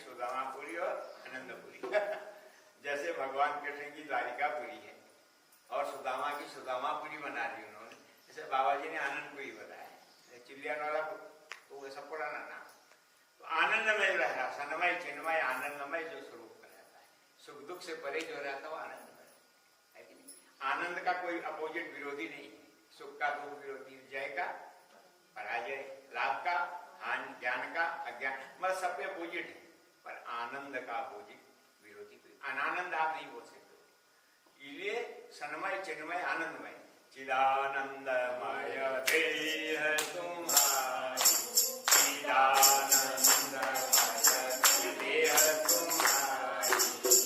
सुदामापुरी और आनंदपुरी जैसे भगवान कृष्ण की द्वारिकापुरी है और सुदामा की सुदामापुरी बना दी उन्होंने, जैसे बाबा जी ने आनंदपुरी बताया, चिलियानौला तो वो सब पुराना नाम। तो आनंदमय रह रहा, सन्मय चिन्मय आनंदमय जो स्वरूप का रहता है, सुख दुख से परे जो रहता है वो आनंदमय है कि नहीं। आनंद का कोई अपोजिट विरोधी नहीं है, सुख का दुख विरोधी, जय का पराजय, लाभ का हानि, ज्ञान का अज्ञान, मतलब सब पे अपोजिट है। पर आनंद का अपोजिट विरोधी कोई, अनानंद आप नहीं बोल सकते। इसलिए सन्मय चिन्मय आनंदमय, चिदानंदमय देह तुम्हारी, चिदानंदमय देह तुम्हारी,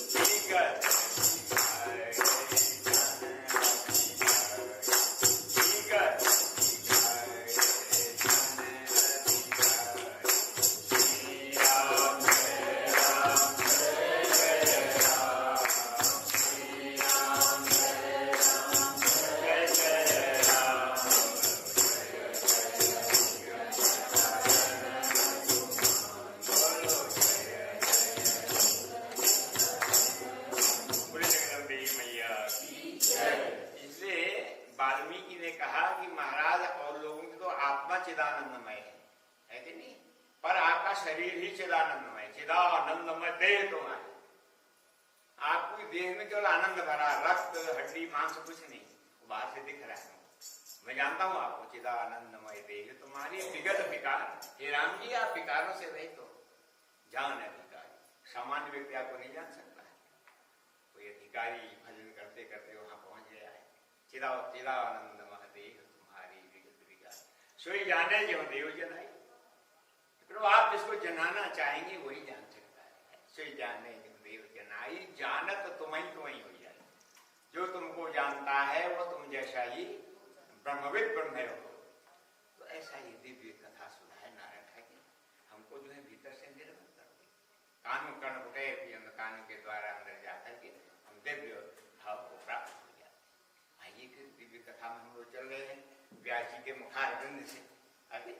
विगत चिदानंदमय है कि नहीं? पर आपका शरीर ही चिदानंदमय, चिदानंदमय देह तुम्हारी। आपकी देह में केवल आनंद भरा, रक्त हड्डी मांस कुछ नहीं, बाहर से दिख रहा है। मैं जानता हूं आपको, चिदानंदमय देह तुम्हारी, विगत विकार। हे राम जी, आप विकारों से रहित हो, जान अधिकारी। सामान्य व्यक्ति आपको नहीं जान सकता है, कोई अधिकारी भजन करते करते वहां पहुंच गया है। चिदानंदमय देह तुम्हारी, विगत विकार सोई जाने जो देव जनाई। तो आप जिसको जनाना चाहेंगे वही जान सकता है। सोई जाने जो देव जनाई, जानत तुम्हें तुम्हें हो जाए। जो तुमको जानता है वो तुम जैसा ही ब्रह्मविद ब्रह्म हो। तो ऐसा ही दिव्य कथा सुना है नारायण ठाकुर, हमको जो है भीतर से निर्मल कर दे। कानों कर्ण उठे, कानों के द्वारा अंदर जाकर के हम दिव्य भाव को प्राप्त हो जाते। आइए फिर दिव्य कथा में हम लोग चल रहे हैं व्यास जी के मुखार ग्रंथ से। अभी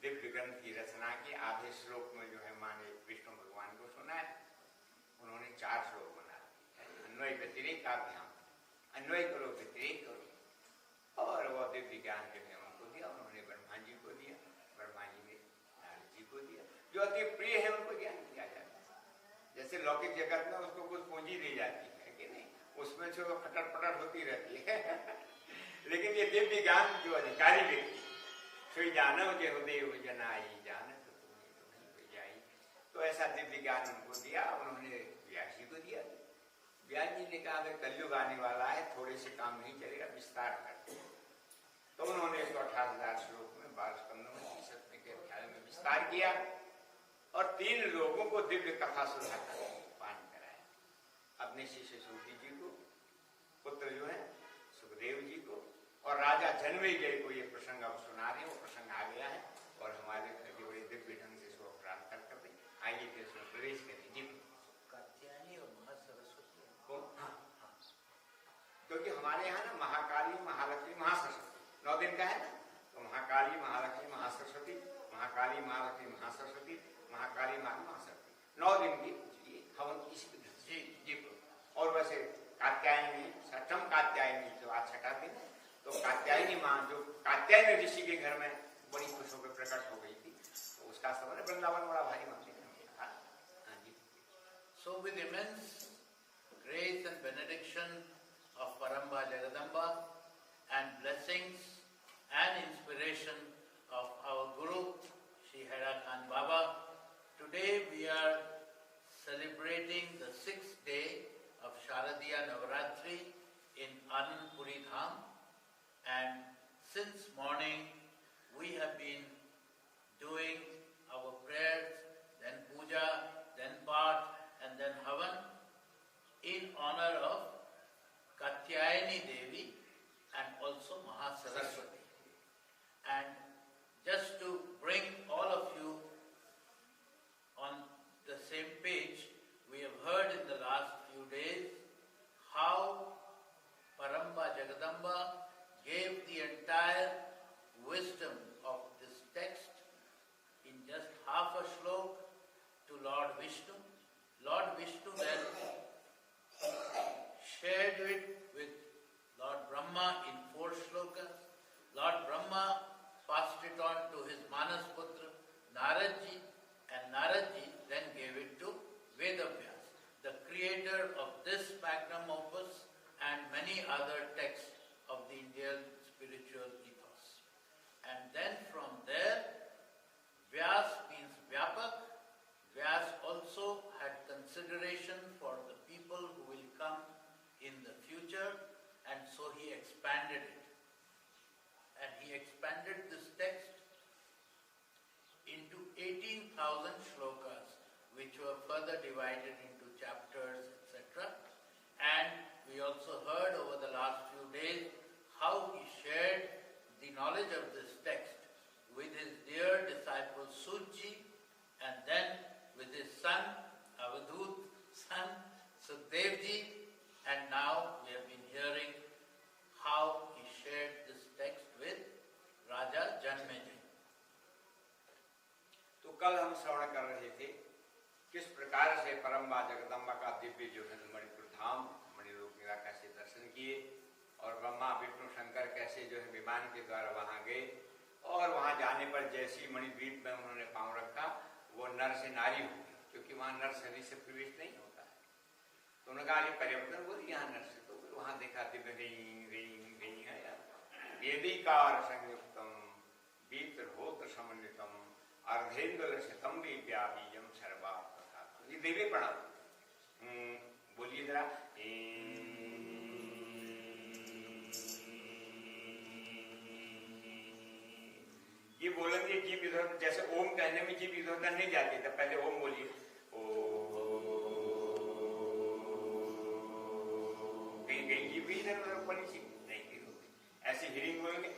दिव्य ग्रंथ की रचना के आधे श्लोक में जो है माने विष्णु भगवान को सुना है। उन्होंने 4 श्लोक बना दिए, अन्वय व्यतिरेक अभ्याम, अन्वय करो व्यतिरेक करो। और वो दिव्य ज्ञान जो है उनको दिया, उन्होंने ब्रह्मा जी को दिया, ब्रह्मा जी ने नारद जी को दिया। जो अति प्रिय है उनको ज्ञान दिया जाता है। जैसे लौकिक जगत में उसको कुछ पूंजी दी जाती है कि नहीं, उसमें से वो खटर पटर होती रहती है लेकिन ये दिव्य ज्ञान जो अधिकारी व्यक्ति, सोई जानो जे देव जनाई, जानत तुम्हें तुम्हें हो जाई। तो ऐसा दिव्य ज्ञान उनको दिया, उन्होंने व्यास जी को दिया। व्यास जी ने कहा अगर कलयुग आने वाला है, थोड़े से काम नहीं चलेगा, विस्तार करते हैं। तो उन्होंने इसको 18,000 श्लोक में 12 स्कंदों में 30 के अध्याय में विस्तार किया और 3 लोगों को दिव्य कथा सुनाकर पान कराया। अपने शिष्य सूति जी को, पुत्र जो है सुखदेव जी को, और राजा जन्मेजय को ये प्रसंग अब सुना रहे हैं। वो प्रसंग आ गया है और हमारे बड़े दिव्य ढंग से इसको प्राप्त कर दे। आइए फिर इसमें प्रवेश करें। जी क्योंकि हमारे यहाँ ना महाकाली, महालक्ष्मी, महासरस्वती 9 दिन का है ना, तो महाकाली, महालक्ष्मी, महासरस्वती, महाकाली, महालक्ष्मी, महासरस्वती, महाकाली, महासरस्वती 9 दिन की हवन इसी जी। और वैसे कात्यायनी, छठम कात्यायनी जो आज 6ठा दिन है, तो कात्यायनी माँ जो कात्यायनी ऋषि के घर में बड़ी खुश होकर प्रकट हो गई थी, तो उसका समय वृंदावन बड़ा भारी मंदिर है। हाँ जी। So with immense grace and benediction of Paramba Jagadamba and blessings and inspiration of our Guru, Shree Haidakhan Baba, today we are celebrating the 6th day of Sharadiya Navratri in Anandpuri Dham, and since morning we have been doing our prayers, then puja, then path, and then havan in honor of Katyayani Devi and also Mahishasura. And just to bring all of you on the same page, we have heard in the last few days how Paramba Jagadamba gave the entire wisdom of this text in just half a shlok to Lord Vishnu. Lord Vishnu then shared it with Lord Brahma in 4 shlokas. Lord Brahma passed it on to his Manas Putra Naradji, and Naradji then gave it to Vedavyas, the creator of this magnum opus and many other texts of the Indian spiritual ethos. And then from there, Vyas means Vyapak. Vyas also had consideration for the people who will come in the future, and so he expanded it. And he expanded this text into 18,000 shlokas, which were further divided into chapters, etc. And we also heard over the last few days how he shared the knowledge of this text with his dear disciple Suji, and then with his son, Avadhut, son Sukhdevji, and now we have been hearing how he shared this text with Raja Janmejay. तो कल हम श्रवण कर रहे थे किस प्रकार से परम्बा जगदम्बा का दिव्य जो है मणिपुर धाम, मणिलोक लीला कैसे दर्शन किए, और ब्रह्मा विष्णु शंकर कैसे जो है विमान के द्वारा वहां गए, और वहां जाने पर जैसी मणिद्वीप में उन्होंने पांव रखा, वो नर से नारी हो गई, क्योंकि वहां नर शरीर से प्रवेश नहीं होता है। तो उन्होंने कहा ये परिवर्तन बोली यहाँ नर से, तो फिर वहां देखा दिव्य गई है यार, वेदिकार संयुक्तम वीत्रहोत्र समन्वितम अर्धेन्द्र शतम बीजम सर्वार्थ। ये देवी प्रणाम बोलिए जरा। ये बोलेंगे जीव इधर, जैसे ओम कहने में जीव इधर उधर नहीं जाती, तब पहले ओम बोलिए, कहीं जीव भी इधर उधर ऊपर नीचे नहीं कहीं होती। ऐसे हिरिंग बोलेंगे,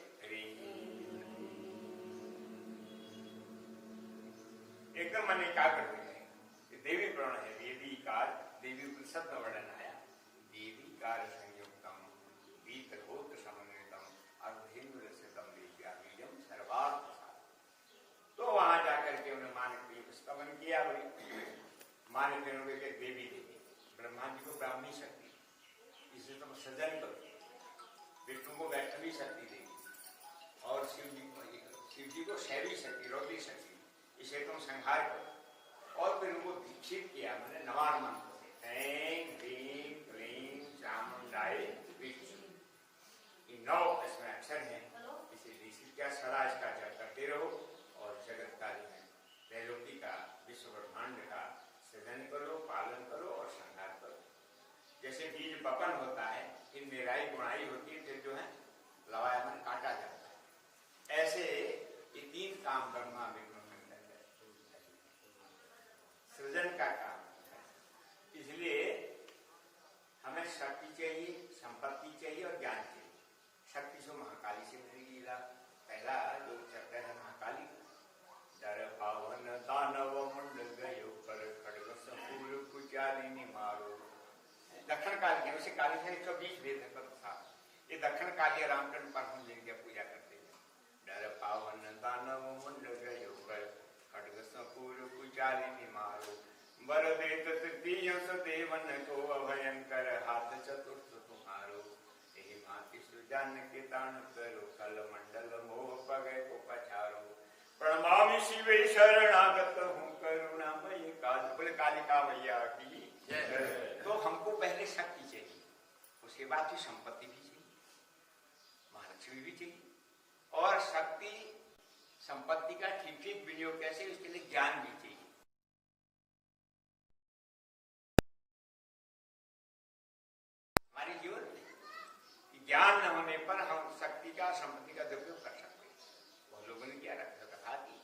एकदम मन एकाग्र हो जाएगा। देवी प्रण है, देवी कार, देवी उपनिषद में वर्णन आया, देवी कार संयुक्तम वीत्रहोत्र समन्वितम अर्धेन्द्र शतम बीजम सर्वार्थ। तो वहां जाकर के उन्हें मानव के स्तमन किया, मानव के देवी देवी ब्रह्मा जी को ब्राह्मी शक्ति, इसे तुम सृजन करो, विष्णु को वैष्णवी शक्ति देगी, और शिव जी को शैवी शक्ति, रौद्री शक्ति, इसे तुम संहार करो। और फिर उनको दीक्षित किया, मैंने नवान मंत्र से, ऐं ह्रीं क्लीं चामुंडाय विष्णु, ये 9 इसमें अक्षर हैं, इसे दीक्षित किया। सदा इसका जप करते रहो और जगत कार्य में त्रैलोकी का, विश्व ब्रह्मांड का सृजन करो, पालन करो और संहार करो। जैसे बीज बपन होता है, इनमें राई गुणाई होती है, फिर जो है लवायामन काटा जाता है। ऐसे ये 3 काम ब्रह्मा विष्णु सृजन का काम है। इसलिए हमें शक्ति चाहिए, संपत्ति चाहिए और ज्ञान चाहिए। शक्ति से महाकाली से मिलेगी। पहला जो चैप्टर है महाकाली, डर पावन दानव मुंड गयो पर खड्ग सपूर कुचालिनी मारो। दक्षिण काली है, वैसे काली से 120 भेद है, ये दक्षिण काली रामचंद्र परम जिनकी पूजा करते हैं। डर पावन दानव मुंड गयो पर खड्ग सपूर कुचालिनी मारो, वर देत तृतीय देवन को अभयंकर हाथ चतुर्थ तुम्हारो। यही माति सुजान के तान करो, कल मंडल मोह पगय को पछारो। प्रणमामि शिवे शरणागत हूँ करुणामय काल। बोले कालिका मैया की जय। तो हमको पहले शक्ति चाहिए, उसके बाद संपत्ति भी चाहिए, महालक्ष्मी भी चाहिए, और शक्ति संपत्ति का ठीक ठीक विनियोग कैसे, उसके लिए ज्ञान भी चाहिए। हमारे जीवन में ज्ञान न होने पर हम शक्ति का, संपत्ति का दुरुपयोग कर सकते हैं। बहुत लोगों ने क्या रखा कथा की,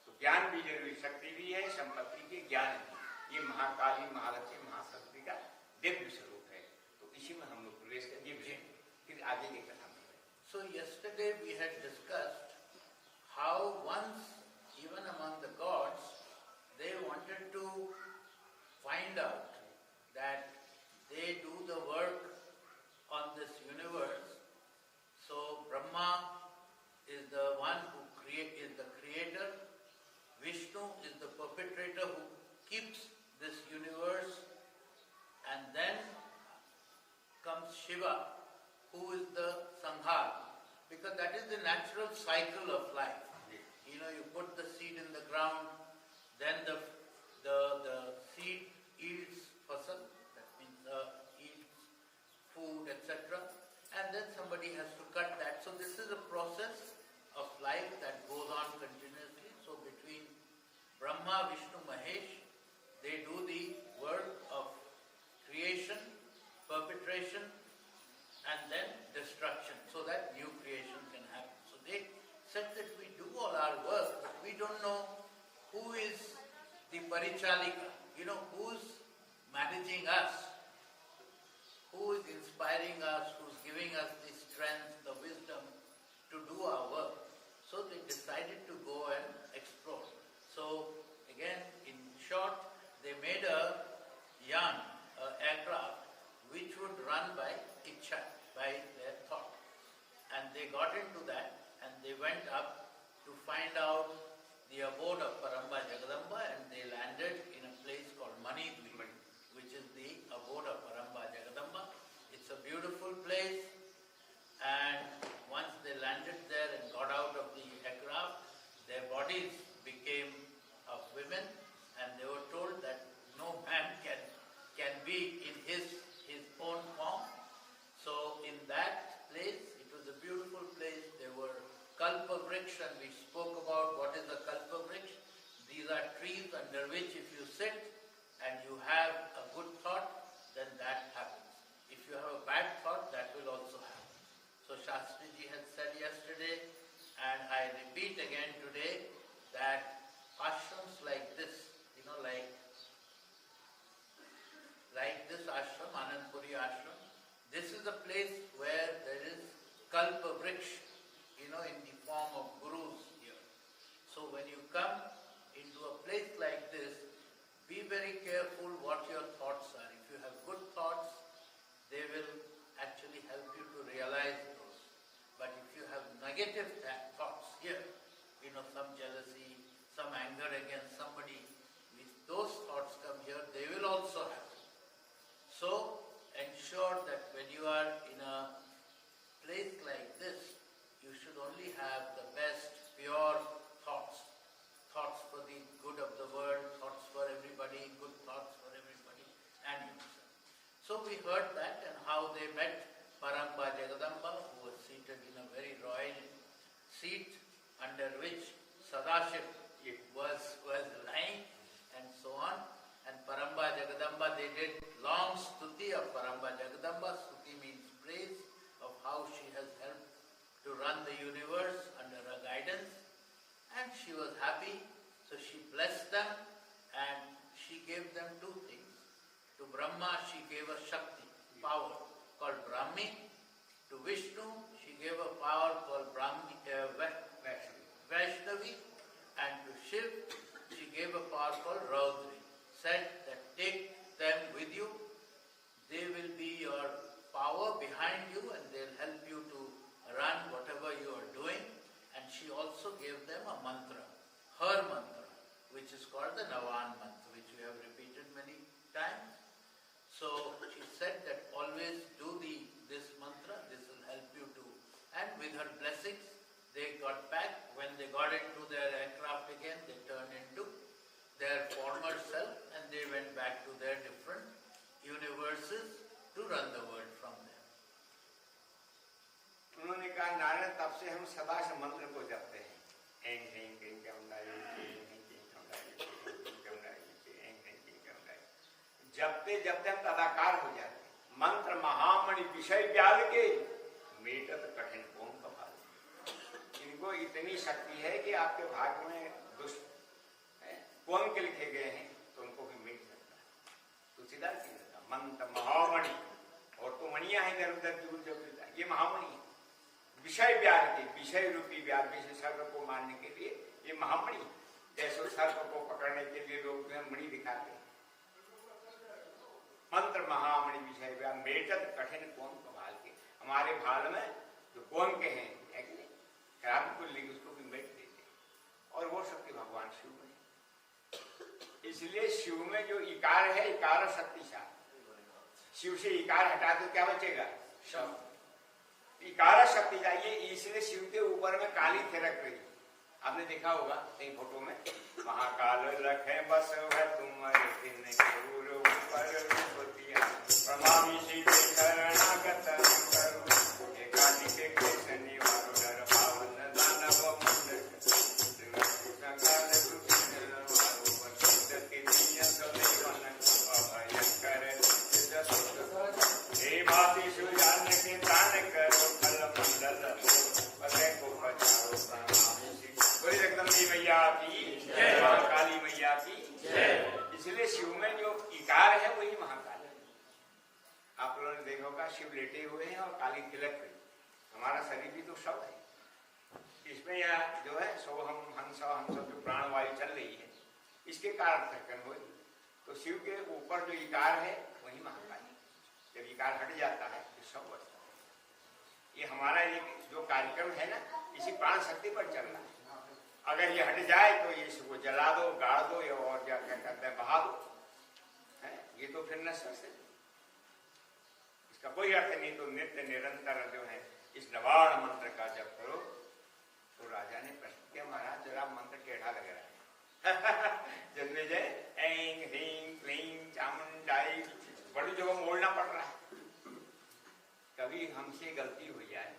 तो ज्ञान भी जरूरी, शक्ति भी है, संपत्ति के ज्ञान भी। ये महाकाली, महालक्ष्मी, महाशक्ति का दिव्य स्वरूप है। तो इसी में हम लोग प्रवेश कर दिव्य, फिर आगे की कथा में। So yesterday we had discussed how once, even among the gods, they wanted to find out that they do the work on this universe. So Brahma is the one who is the creator, Vishnu is the perpetrator who keeps this universe, and then comes Shiva, who is the sanghar, because that is the natural cycle of life. You know, you put the seed in the ground, then the seed yields fasal, that means yields food, etc. And then somebody has to cut that. So this is a process of life that goes on continuously. So between Brahma, Vishnu, Mahesh, they do the work of creation, perpetration, and then destruction, so that new creation can happen. So they said that we do all our work, but we don't know who is the parichalika, who's managing us, who is inspiring us, who's giving us the strength, the wisdom to do our work. So they decided to go and explore. So again, in short, they made a yan, an aircraft, which would run by ichha, by their thought. And they got into that, and they went up to find out the abode of Paramba Jagadamba, and they landed in a place called Manidwi, which is the abode of Paramba Jagadamba. It's a beautiful place, and once they landed there and got out of This is a place where there is kalpa vriksha, in the form of gurus here. So when you come into a place like this, be very careful what your thoughts are. If you have good thoughts, they will actually help you to realize those. But if you have negative thoughts here, some jealousy, some anger against somebody, if those thoughts come here, they will also happen. So ensure that when you are in a place like this, you should only have the best, pure thoughts. Thoughts for the good of the world, thoughts for everybody, good thoughts for everybody and yourself. So we heard that and how they met Paramba Jagadamba, who was seated in a very royal seat under which Sadashiv was lying and so on. And Paramba Jagadamba, they did long stuti of Paramba Jagadamba. Stuti means praise of how she has helped to run the universe under her guidance. And she was happy, so she blessed them and she gave them two things. To Brahma she gave a Shakti, power, called Brahmi. To Vishnu she gave a power called Vaishnavi. And to Shiv she gave a power called Raudri. Said that take them with you, they will be your power behind you and they'll help you to run whatever you are doing. And she also gave them a mantra, her mantra, which is called the Navan mantra, which we have repeated many times. So she said that always do this mantra, this will help you to. And with her blessings, they got back. When they got into their aircraft again, they turned into their former self and they went back to their different universes to run the world from there. उन्होंने कहा नारायण तब से हम सदा से मंत्र को जपते हैं। ऐं ह्रीं क्लीं क्यौंडाई, ऐं ह्रीं क्लीं क्यौंडाई, ऐं ह्रीं क्यौंडाई, ऐं ह्रीं क्लीं क्यौंडाई। जपते जपते हम तदाकार हो जाते हैं। मंत्र महामणि विषय व्याल के मेटत कठिन कौन कपाल। इनको इतनी शक्ति है कि आपके भाग्य में दुष्ट कौन के लिखे गए हैं तो उनको भी मिट सकता है। तुलसीदास जी ने कहा मंत्र महामणि, और तो मणियां हैं इधर उधर दूर जो ये महामणि है। विषय व्याल के, विषय रूपी व्याल, विषय सर्प को मारने के लिए ये महामणि। जैसे सर्प को पकड़ने के लिए लोग मणि दिखाते हैं। मंत्र महामणि विषय व्याल मेटत कठिन कौन कमाल के। हमारे भाल में जो कौन के हैं है कि नहीं, खराब को लिख उसको भी मेट देते हैं। और वो शक्ति भगवान शिव में। इसलिए शिव में जो इकार है, इकार शक्तिशाली। शिव से इकार हटा दो क्या बचेगा? शब्द। इकार शक्ति चाहिए, इसलिए शिव के ऊपर में काली थिरक रही। आपने देखा होगा कहीं फोटो में, महाकाल लखे बस है तुम्हारे दिन के ऊपर प्रमामी शिव शरणागत करो एकाधिक के शनिवार डर पावन दानव मुंडक संगाल हे भाती सुजान के दान करो फल मंडल पते को बचाओ प्रणामी बोले जगदम्बी मैया की जय, महाकाली मैया की जय। इसलिए शिव में जो इकार है वही महाकाल है। आप लोगों ने देखा होगा शिव लेटे हुए हैं और काली तिलक रही। हमारा शरीर भी तो शव है। इसमें यह जो है सोहम हंस हंस जो प्राणवायु चल रही है, इसके कारण धड़कन हुई। तो शिव के ऊपर जो इकार है वही महाकाल है। जब इकार हट जाता है तो सब बचता है। ये हमारा एक जो कार्यक्रम है ना, इसी प्राण शक्ति पर चल रहा है। अगर ये हट जाए तो ये इसको जला दो, गाड़ दो, या और क्या कहते हैं बहा दो, है ये तो फिर नष्ट से इसका कोई अर्थ नहीं। तो नित्य निरंतर जो है इस नवाण मंत्र का जप करो। तो राजा ने प्रश्न किया, महाराज जरा मंत्र टेढ़ा लग रहा है। जन्मेजय ऐं ह्रीं क्लीं चामुंडाई बड़ी जगह मोड़ना पड़ रहा है। कभी हमसे गलती हो जाए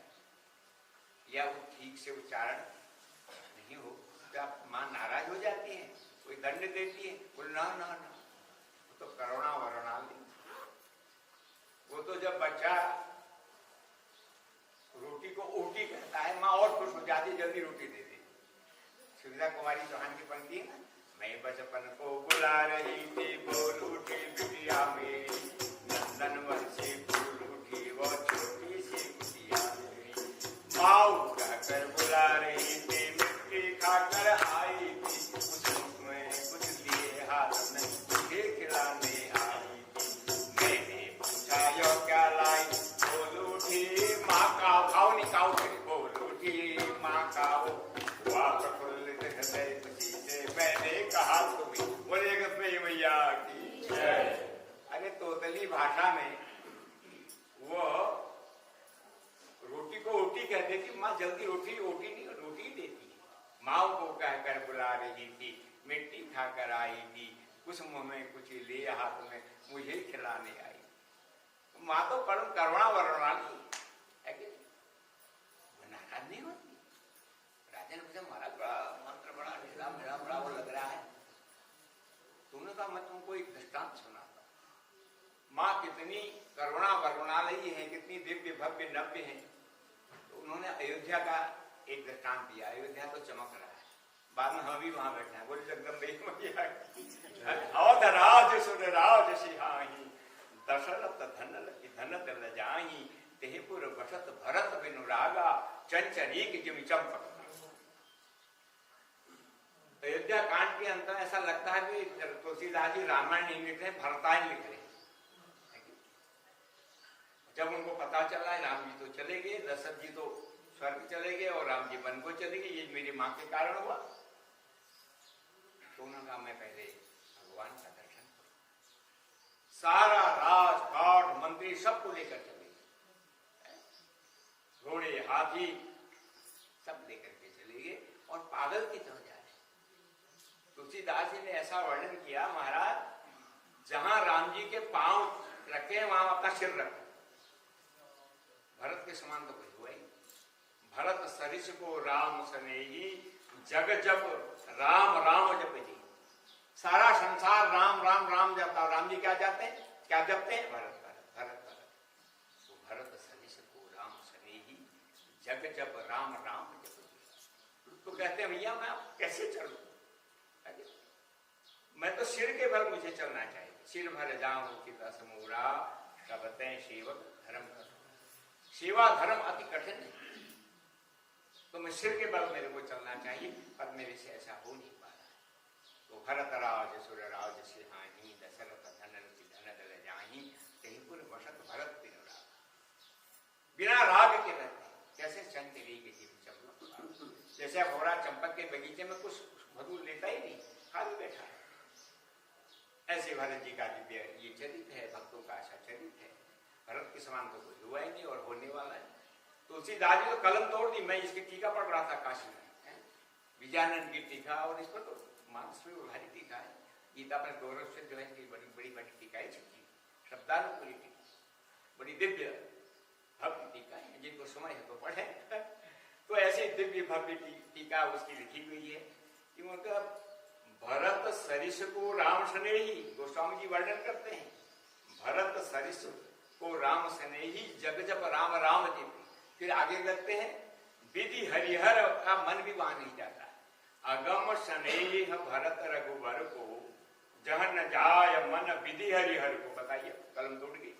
या वो ठीक से उच्चारण नहीं हो तो आप माँ नाराज हो जाती है, कोई दंड देती है। बोल ना ना ना, वो तो करुणा वरुणा ली। वो तो जब बच्चा रोटी को ऊटी कहता है, माँ और खुश हो जाती, जल्दी रोटी दे दे। सुविधा कुमारी चौहान की पंक्ति है ना, मैं बचपन को बुला रही थी, बोल उठी बिटिया मेरी, नंदन वन से फूल उठी वो की भाषा में वो रोटी को ओटी कह देती, माँ जल्दी रोटी ओटी नहीं रोटी ही देती है। माँ को कहकर बुला रही थी, मिट्टी खाकर आई थी, कुछ मुंह में कुछ ले हाथ में मुझे खिलाने आई। माँ तो परम करुणा वर्णाली है कि नाराज नहीं होती। राजा ने पूछा महाराज बड़ा मंत्र बड़ा ढेला मेरा बड़ा वो लग रहा है। तुमने कहा मैं तुमको एक दृष्टांत सुनाता हूँ। माँ कितनी करुणा वर्णालयी है, कितनी दिव्य भव्य नव्य है। तो उन्होंने अयोध्या का एक दृष्टांत दिया। अयोध्या तो चमक रहा है, बाद में हम भी वहां बैठे हैं। बोले जगदम्बे अवधराज सुरराज सिहाही दशरथ धन तल जाही तेहपुर बसत भरत बिनुरागा चंचरीक जिम चंपक। अयोध्या कांड के अंतर ऐसा लगता है कि तुलसीदास जी रामायण नहीं लिख रहे, भरतायन लिख रहे। जब उनको पता चला है राम जी तो चले गए, दशरथ जी तो स्वर्ग चले गए और राम जी वन को चले गए, ये मेरी माँ के कारण हुआ। तो उन्होंने कहा मैं पहले भगवान का दर्शन करूं। सारा राजपाट मंत्री सबको लेकर चले गए, घोड़े हाथी सब लेकर के चले गए और पागल की तरह जा रहे। तुलसीदास जी ने ऐसा वर्णन किया, महाराज जहां राम जी के पांव रखे वहां अपना सिर रखो। भरत के समान तो कोई हुआ ही। भरत सरिस को राम सनेही जग जप राम राम जपही। सारा संसार राम राम राम जपता। राम जी क्या जाते हैं, क्या जपते हैं? भरत भरत भरत भरत। तो भरत सरिस को राम सनेही जग जप राम राम जपही। तो कहते हैं भैया मैं कैसे चलूं? मैं तो सिर के बल मुझे चलना चाहिए। सिर भर जाऊं कि दस मूरा कबते सेवक धर्म। सेवा धर्म अति कठिन है, तो मैं सिर के बल मेरे को चलना चाहिए, पर मेरे से ऐसा हो नहीं पा रहा। तो भरत राज सुर राज सिहाही दशरथ धन दल जाही तेहपुर बसत भरत बिनुराग। बिना राग के रहते कैसे चंचली के जीव चंपक। जैसे घोड़ा चंपक के बगीचे में कुछ मधु लेता ही नहीं, खाली बैठा है। ऐसे भरत जी का दिव्य ये चरित्र है, भक्तों का ऐसा चरित्र है। भरत के समान तो कोई हुआ ही नहीं और होने वाला है। तुलसीदास जी तो कलम तोड़ दी। मैं इसकी टीका पढ़ रहा था काशी में, विजयानंद की टीका, और इस पर तो मानस में भारी टीका है। गीता पर गौरव से जो है कि बड़ी बड़ी बड़ी टीकाएं छपी, शब्दानुकूली टीका, बड़ी दिव्य भव्य टीका है। जिनको समय है तो पढ़े। तो ऐसी दिव्य भव्य टीका उसकी लिखी हुई है कि मतलब भरत सरिस को राम स्नेही। गोस्वामी जी वर्णन करते हैं, भरत सरिस को राम स्नेही जग जप राम राम जी। फिर आगे लगते हैं विधि हरिहर का मन भी वहां नहीं जाता। अगम स्नेह भरत रघुवर को जह न जाय मन विधि हरिहर को। बताइए, कलम टूट गई।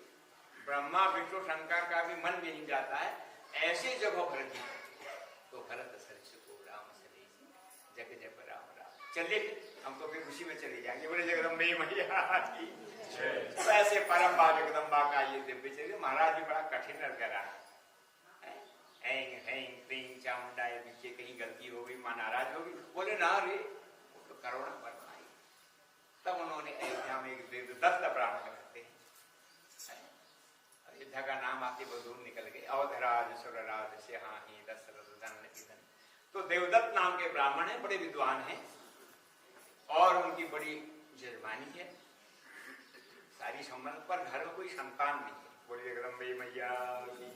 ब्रह्मा विष्णु शंकर का भी मन भी नहीं जाता है, ऐसी जगह भरत जी। तो भरत सरिस को राम स्नेही जग जप राम राम। चलिए हम तो फिर उसी में चले जाएंगे। बोले जगदम्बे मैया की। तो ऐसे परम्बा जगदम्बा का ये दिव्य चरित्र। महाराज जी बड़ा कठिन लग रहा है। हैंग हैंग क्लीं चामुंडा पीछे कहीं गलती हो गई, मां नाराज होगी। बोले ना रे, वो तो करुणा बरमाई। तब उन्होंने अयोध्या में एक देवदत्त ब्राह्मण रहते हैं। अयोध्या का नाम आते बदूर निकल गए। अवधराज सुरराज सिहाही दशरथ धन धन। तो देवदत्त नाम के ब्राह्मण है, बड़े विद्वान हैं और उनकी बड़ी जजमानी है। सारी संबंध पर घर में कोई संतान नहीं है। बोलिए जगदम्बे मैया की।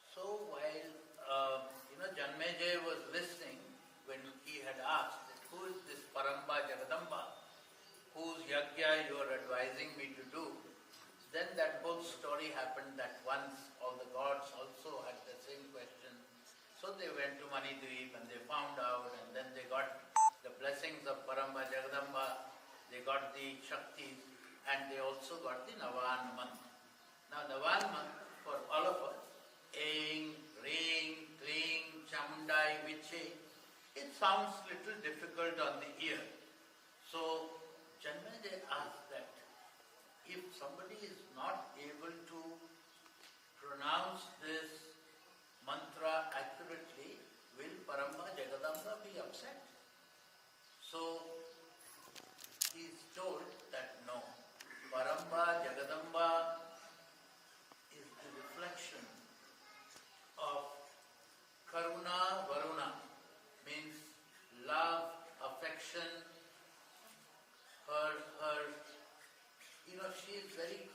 So while Janmejaya was listening, when he had asked that who is this Paramba Jagadamba, whose yajna you are advising me to do, then that whole story happened that once all the gods also had the same question. So they went to Manidweep and they found out, and then they got the blessings of Paramba Jagadamba, they got the Shaktis, and they also got the Navan month. Now Navan month for all of us, Aing, Ring, Kling, Chamundai, Viche, it sounds little difficult on the ear. So Janmejaya asked that if somebody is not able to pronounce this mantra accurately, will Paramba Jagadamba be upset? So she is very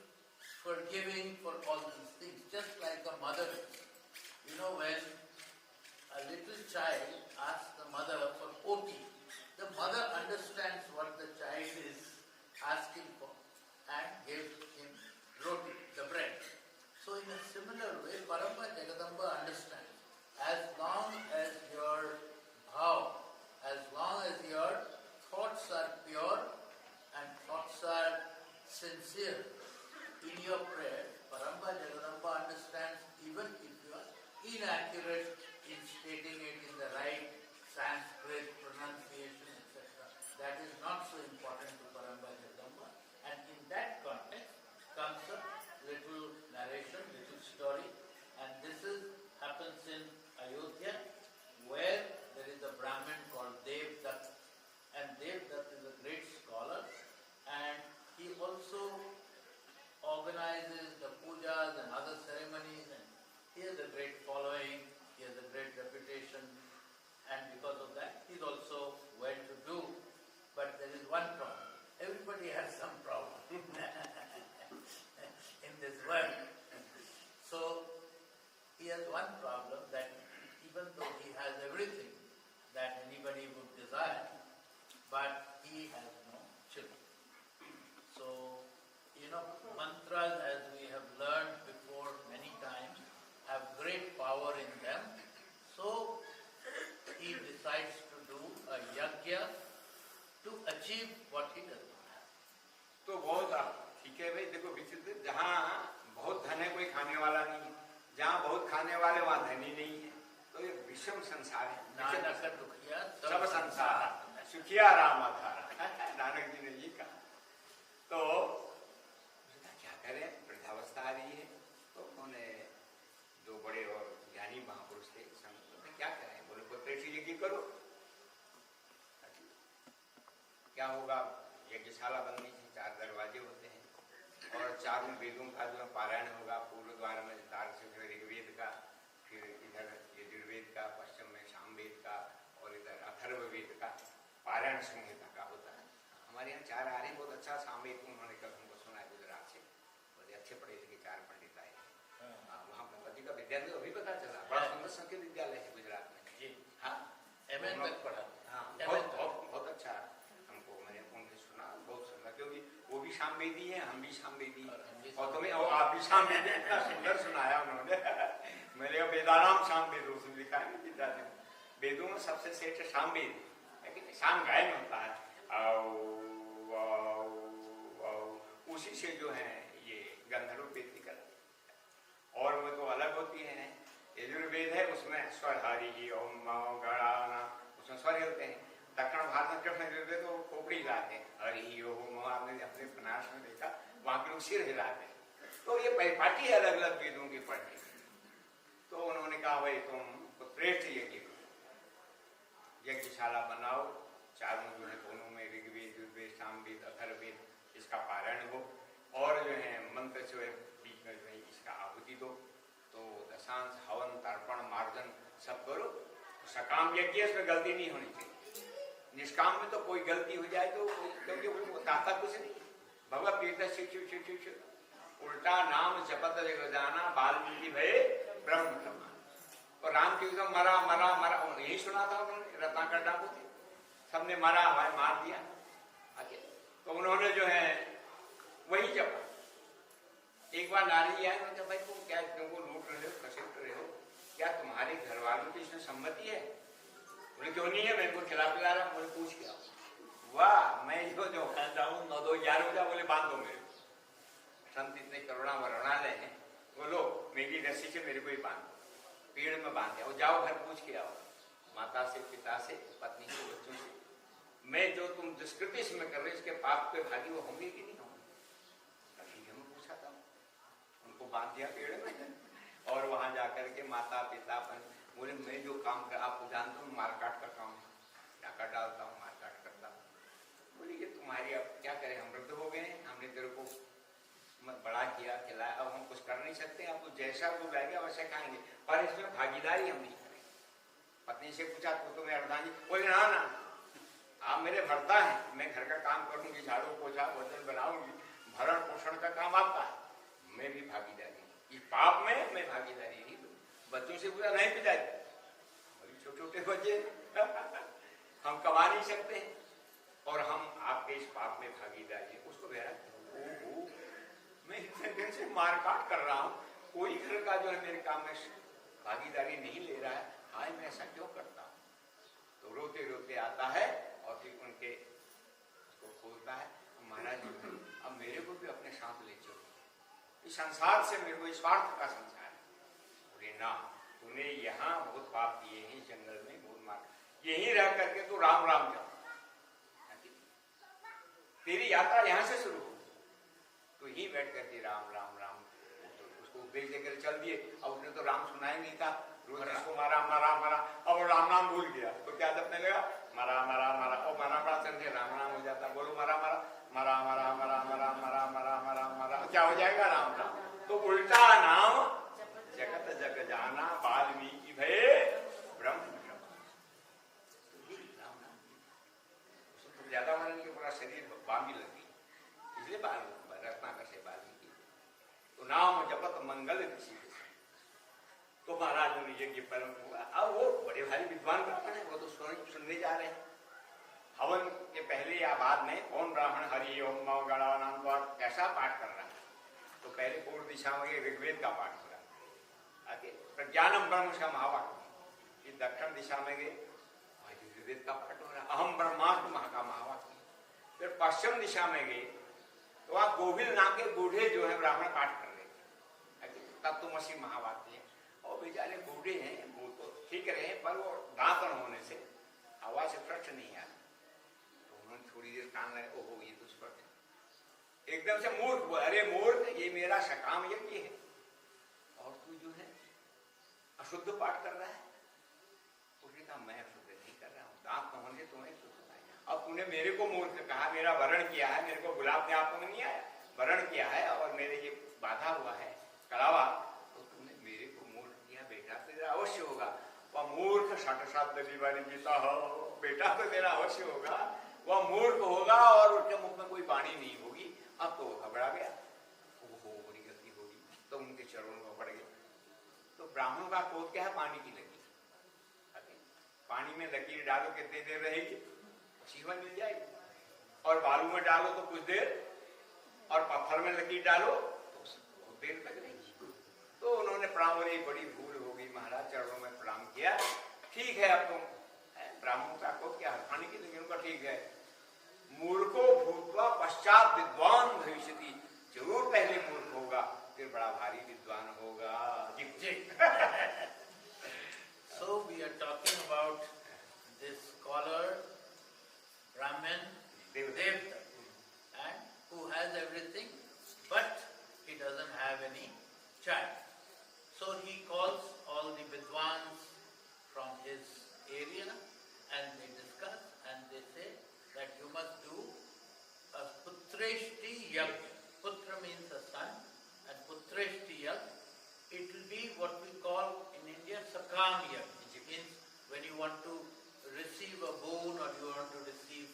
forgiving for all these things, just like a mother is. You know, when a little child asks the mother for OT, the mother understands what the child is asking for and gives him roti, the bread. So in a similar way, Paramba Jagadamba understands. As long as your bhav, as long as your thoughts are pure and thoughts are sincere in your prayer, Paramba Jagadamba understands even if you are inaccurate in stating it in the right Sanskrit pronunciation, etc. That is not so important to Paramba Jagadamba. And in that context comes a little narration, little story. And this happens in Ayodhya, where there is a Brahmin called Devi. And Devi is a great scholar, and he also organizes the pujas and other ceremonies, and he has a great following, he has a great reputation, and because of that he is also well to do. But there is one problem. Everybody has some problem in this world. So he has one problem, that even though he has everything that anybody would desire, but he has no children. So, you know, mantras, as we have learned before many times, have great power in them. So he decides to do a yajna to achieve what he does not have. तो बहुत ठीक है भाई, देखो विचित्र, जहाँ बहुत धन है कोई खाने वाला नहीं है, जहाँ बहुत खाने वाले वहाँ धनी नहीं है, तो ये विषम संसार है। नानक दुखिया सब संसार सुखिया राम आधारा, नानक जी ने ये कहा। तो क्या करें, वृद्धावस्था आ रही है, तो उन्होंने दो बड़े और ज्ञानी महापुरुष थे, क्या करें, बोले पुत्रेष्टि यज्ञ करो। क्या होगा, यज्ञशाला बननी थी, 4 दरवाजे होते हैं और चारों वेदों का जो पारायण होगा, पूर्व द्वार में तार से ऋग्वेद का, फिर इधर यजुर्वेद का, पश्चिम में सामवेद का और इधर अथर्ववेद का पारायण संहिता का होता है। हमारे यहाँ 4 आ रहे हैं, बहुत अच्छा सामवेद उन्होंने कल हमको सुना है गुजरात से, बड़े अच्छे पढ़े लिखे 4 पंडित आए। वहाँ गणपति का विद्यालय अभी पता चला, बड़ा सुंदर संस्कृत विद्यालय है गुजरात में। जी हाँ, एमए तक पढ़ा। हाँ, बहुत अच्छा हमको, मैंने उनसे सुना, बहुत सुंदर, क्योंकि वो भी सामवेदी है, हम भी सामवेदी हैं, और तुम्हें और आप भी सामवेदी, इतना सुंदर सुनाया उन्होंने। मैंने कहा वेदानाम सामवेद, उसमें लिखा है विद्यालय में, वेदों में सबसे श्रेष्ठ सामवेद, लेकिन साम गायन होता है, उसी से जो है ये गंधर्व वेद निकलती है, और वो तो अलग होती है। यजुर्वेद है, उसमें स्वर हरि ओम गणाना, उसमें स्वर होते हैं। दक्षिण भारत में कृष्ण यजुर्वेद तो खोपड़ी हिलाते हैं, हरि ओम, आपने अपने प्रनाश में देखा, वहां के लोग सिर हिलाते हैं। तो ये परिपाटी है अलग अलग वेदों की पढ़ने की। तो उन्होंने कहा भाई तुम श्रेष्ठ यज्ञ करो, यज्ञशाला बनाओ, चारों जो है दोनों में ऋग्वेद, यजुर्वेद, सामवेद, अथर्ववेद, इसका पारायण हो, और जो है मंत्र जो है बीच में जो है इसका आहुति दो, तो दशांश हवन तर्पण मार्जन सब करो। सकाम यज्ञ, इसमें गलती नहीं होनी चाहिए। निष्काम में तो कोई गलती हो जाए तो, क्योंकि वो ताता कुछ नहीं। भगवत तीर्थ शिव उल्टा नाम जपत जाना वाल्मीकि भय ब्रह्म ब्रह्मा, और राम तीर्थ मरा मरा मरा, यही सुना था उन्होंने, रत्नाकर डाकू थे, सबने मरा भाई, मार दिया। तो उन्होंने जो है वही जपा। एक बार नारी आए, उन्होंने कहा भाई तुम क्या तुमको लूट रहे हो, खसेट रहे हो, क्या तुम्हारे घर वालों की इसमें सम्मति है? बोले क्यों नहीं है, मैं इनको खिला पिला रहा हूँ। बोले पूछ क्या? वाह, मैं जो कहता हूँ 9 2 11 बजा, बोले बांध दो मेरे। संत इतने करुणा वरुणालय हैं, बोलो मेरी रस्सी से मेरे को ही बांध दो, पेड़ में बांध दिया। जाओ घर पूछ के आओ, माता से, पिता से, पत्नी से, बच्चों से, मैं जो तुम दुष्कृति इसमें कर रहे इसके पाप के भागी वो होंगे कि नहीं होंगे? ठीक है, मैं पूछा था, उनको बांध दिया पेड़ में, और वहां जाकर के माता पिता बोले मैं जो काम कर, आपको जानता हूँ मारकाट का काम है, डाका डालता हूँ, मारकाट करता हूँ। बोले ये तुम्हारी, अब क्या करें, हम वृद्ध हो गए हैं, हमने तेरे को बड़ा किया खिलाया, अब हम कुछ कर नहीं सकते, आपको जैसा वो लगेगा वैसे खाएंगे, पर इसमें भागीदारी हम नहीं करेंगे। पत्नी से पूछा तो मैं अर्धांगी, बोले ना ना, आप मेरे भर्ता हैं, मैं घर का काम करूंगी, झाड़ू पोछा बर्तन बनाऊंगी, भरण पोषण का काम आपका है, मैं भी भागीदारी, इस पाप में मैं भागीदारी नहीं दूँ। बच्चों से पूरा नहीं पिताजी, छोटे छोटे बच्चे हम कमा नहीं सकते और हम आपके इस पाप में भागीदारी, उसको बेरा मैं इतने दिन से मारकाट कर रहा हूँ, कोई घर का जो है मेरे काम में भागीदारी नहीं ले रहा है, हाय मैं ऐसा क्यों करता हूँ। तो रोते रोते आता है और फिर उनके उसको खोलता है, महाराज जी अब मेरे को भी अपने साथ ले चलो, इस संसार से मेरे को स्वार्थ का संसार है। बोले ना, तूने यहाँ बहुत पाप किए हैं, जंगल में बहुत मार, यहीं रह करके तू राम राम जाओ, तेरी यात्रा यहाँ से शुरू हो। तो यहीं बैठ करके राम राम राम, तो उसको उपदेश देकर चल दिए। अब उसने तो राम सुना ही नहीं था, रोज इसको मारा मारा मारा, अब वो राम नाम भूल गया तो क्या जपने लगा, मरा मरा मरा, और मरा मरा चलते राम नाम हो जाता। बोलो मरा मरा मरा मरा मरा मरा मरा मरा मरा मरा, क्या हो जाएगा राम राम। तो उल्टा नाम जगत जग जाना, वाल्मीकि भय ब्रह्म ज्यादा मानने के पूरा शरीर बामी लगी, इसलिए रत्नाकर से वाल्मीकि। तो नाम जपत मंगल ऋषि, तो महाराज ने यज्ञ परम हुआ। अब वो बड़े भारी विद्वान ब्राह्मण है, वो तो सुनने जा रहे हैं। हवन के पहले या बाद में कौन ब्राह्मण हरि ओम मम गणानाम कैसा पाठ कर रहा है। तो पहले पूर्व दिशा में ऋग्वेद का पाठ हो रहा है, आगे प्रज्ञानम ब्रह्म का महावाक्य, फिर दक्षिण दिशा में गए ऋग्वेद का पाठ हो रहा है, अहम ब्रह्मास्मि महा का महावाक्य। फिर पश्चिम दिशा में गए तो वहां गोविल नाम के बूढ़े जो है ब्राह्मण पाठ कर रहे थे, तत्वमसि महावाक्य है। और बेचारे बूढ़े हैं, वो तो ठीक रहे पर वो दांत न होने से आवाज से प्रश्न नहीं आया। तो उन्होंने थोड़ी देर कान लगे, ओहो ये तो स्पष्ट एकदम से मूर्ख हुआ, अरे मूर्ख ये मेरा सकाम यज्ञ है और तू जो है अशुद्ध पाठ कर रहा है। उसने कहा मैं अशुद्ध नहीं कर रहा हूँ, दांत न होने तुम्हें शुद्ध है। अब तूने मेरे को मूर्ख कहा, मेरा वरण किया है, मेरे को गुलाब अपने आप में नहीं आया, वरण किया है और मेरे ये बाधा हुआ है कलावा, तो तुमने मेरे को मूर्ख किया। बेटा तेरा अवश्य होगा, वह मूर्ख सठ शब्द जीता हो, बेटा तो तेरा अवश्य होगा, वह मूर्ख होगा और उसके मुख में कोई वाणी नहीं होगी। अब तो वो घबरा गया, ओहो बड़ी गलती होगी, तो उनके चरणों में पड़ गए। तो ब्राह्मणों का क्रोध क्या है, पानी की लकीर। पानी में लकीर डालो कितनी देर रहेगी, जीवन मिल जाएगी, और बालू में डालो तो कुछ देर, और पत्थर में लकीर डालो तो बहुत देर तक रहेगी। तो उन्होंने प्रणाम, बड़ी भूल हो गई महाराज, चरणों में प्रणाम किया। ठीक है अब तुम ब्राह्मणों का क्रोध क्या है, पानी की लकीरों का ठीक है। मूर्खो भूतवा पश्चात विद्वान भविष्यति, जरूर पहले मूर्ख होगा फिर बड़ा भारी विद्वान होगा। So we are talking about this scholar, Brahmin, Devta, and who has everything, but he doesn't have any child. So he calls all the Vidwans from his area and they discuss and they say that you must do a Putreshti Yagya. Putra means a son and Putreshti Yagya. It will be what we call in India Sakam Yagya. It means when you want to receive a boon or you want to receive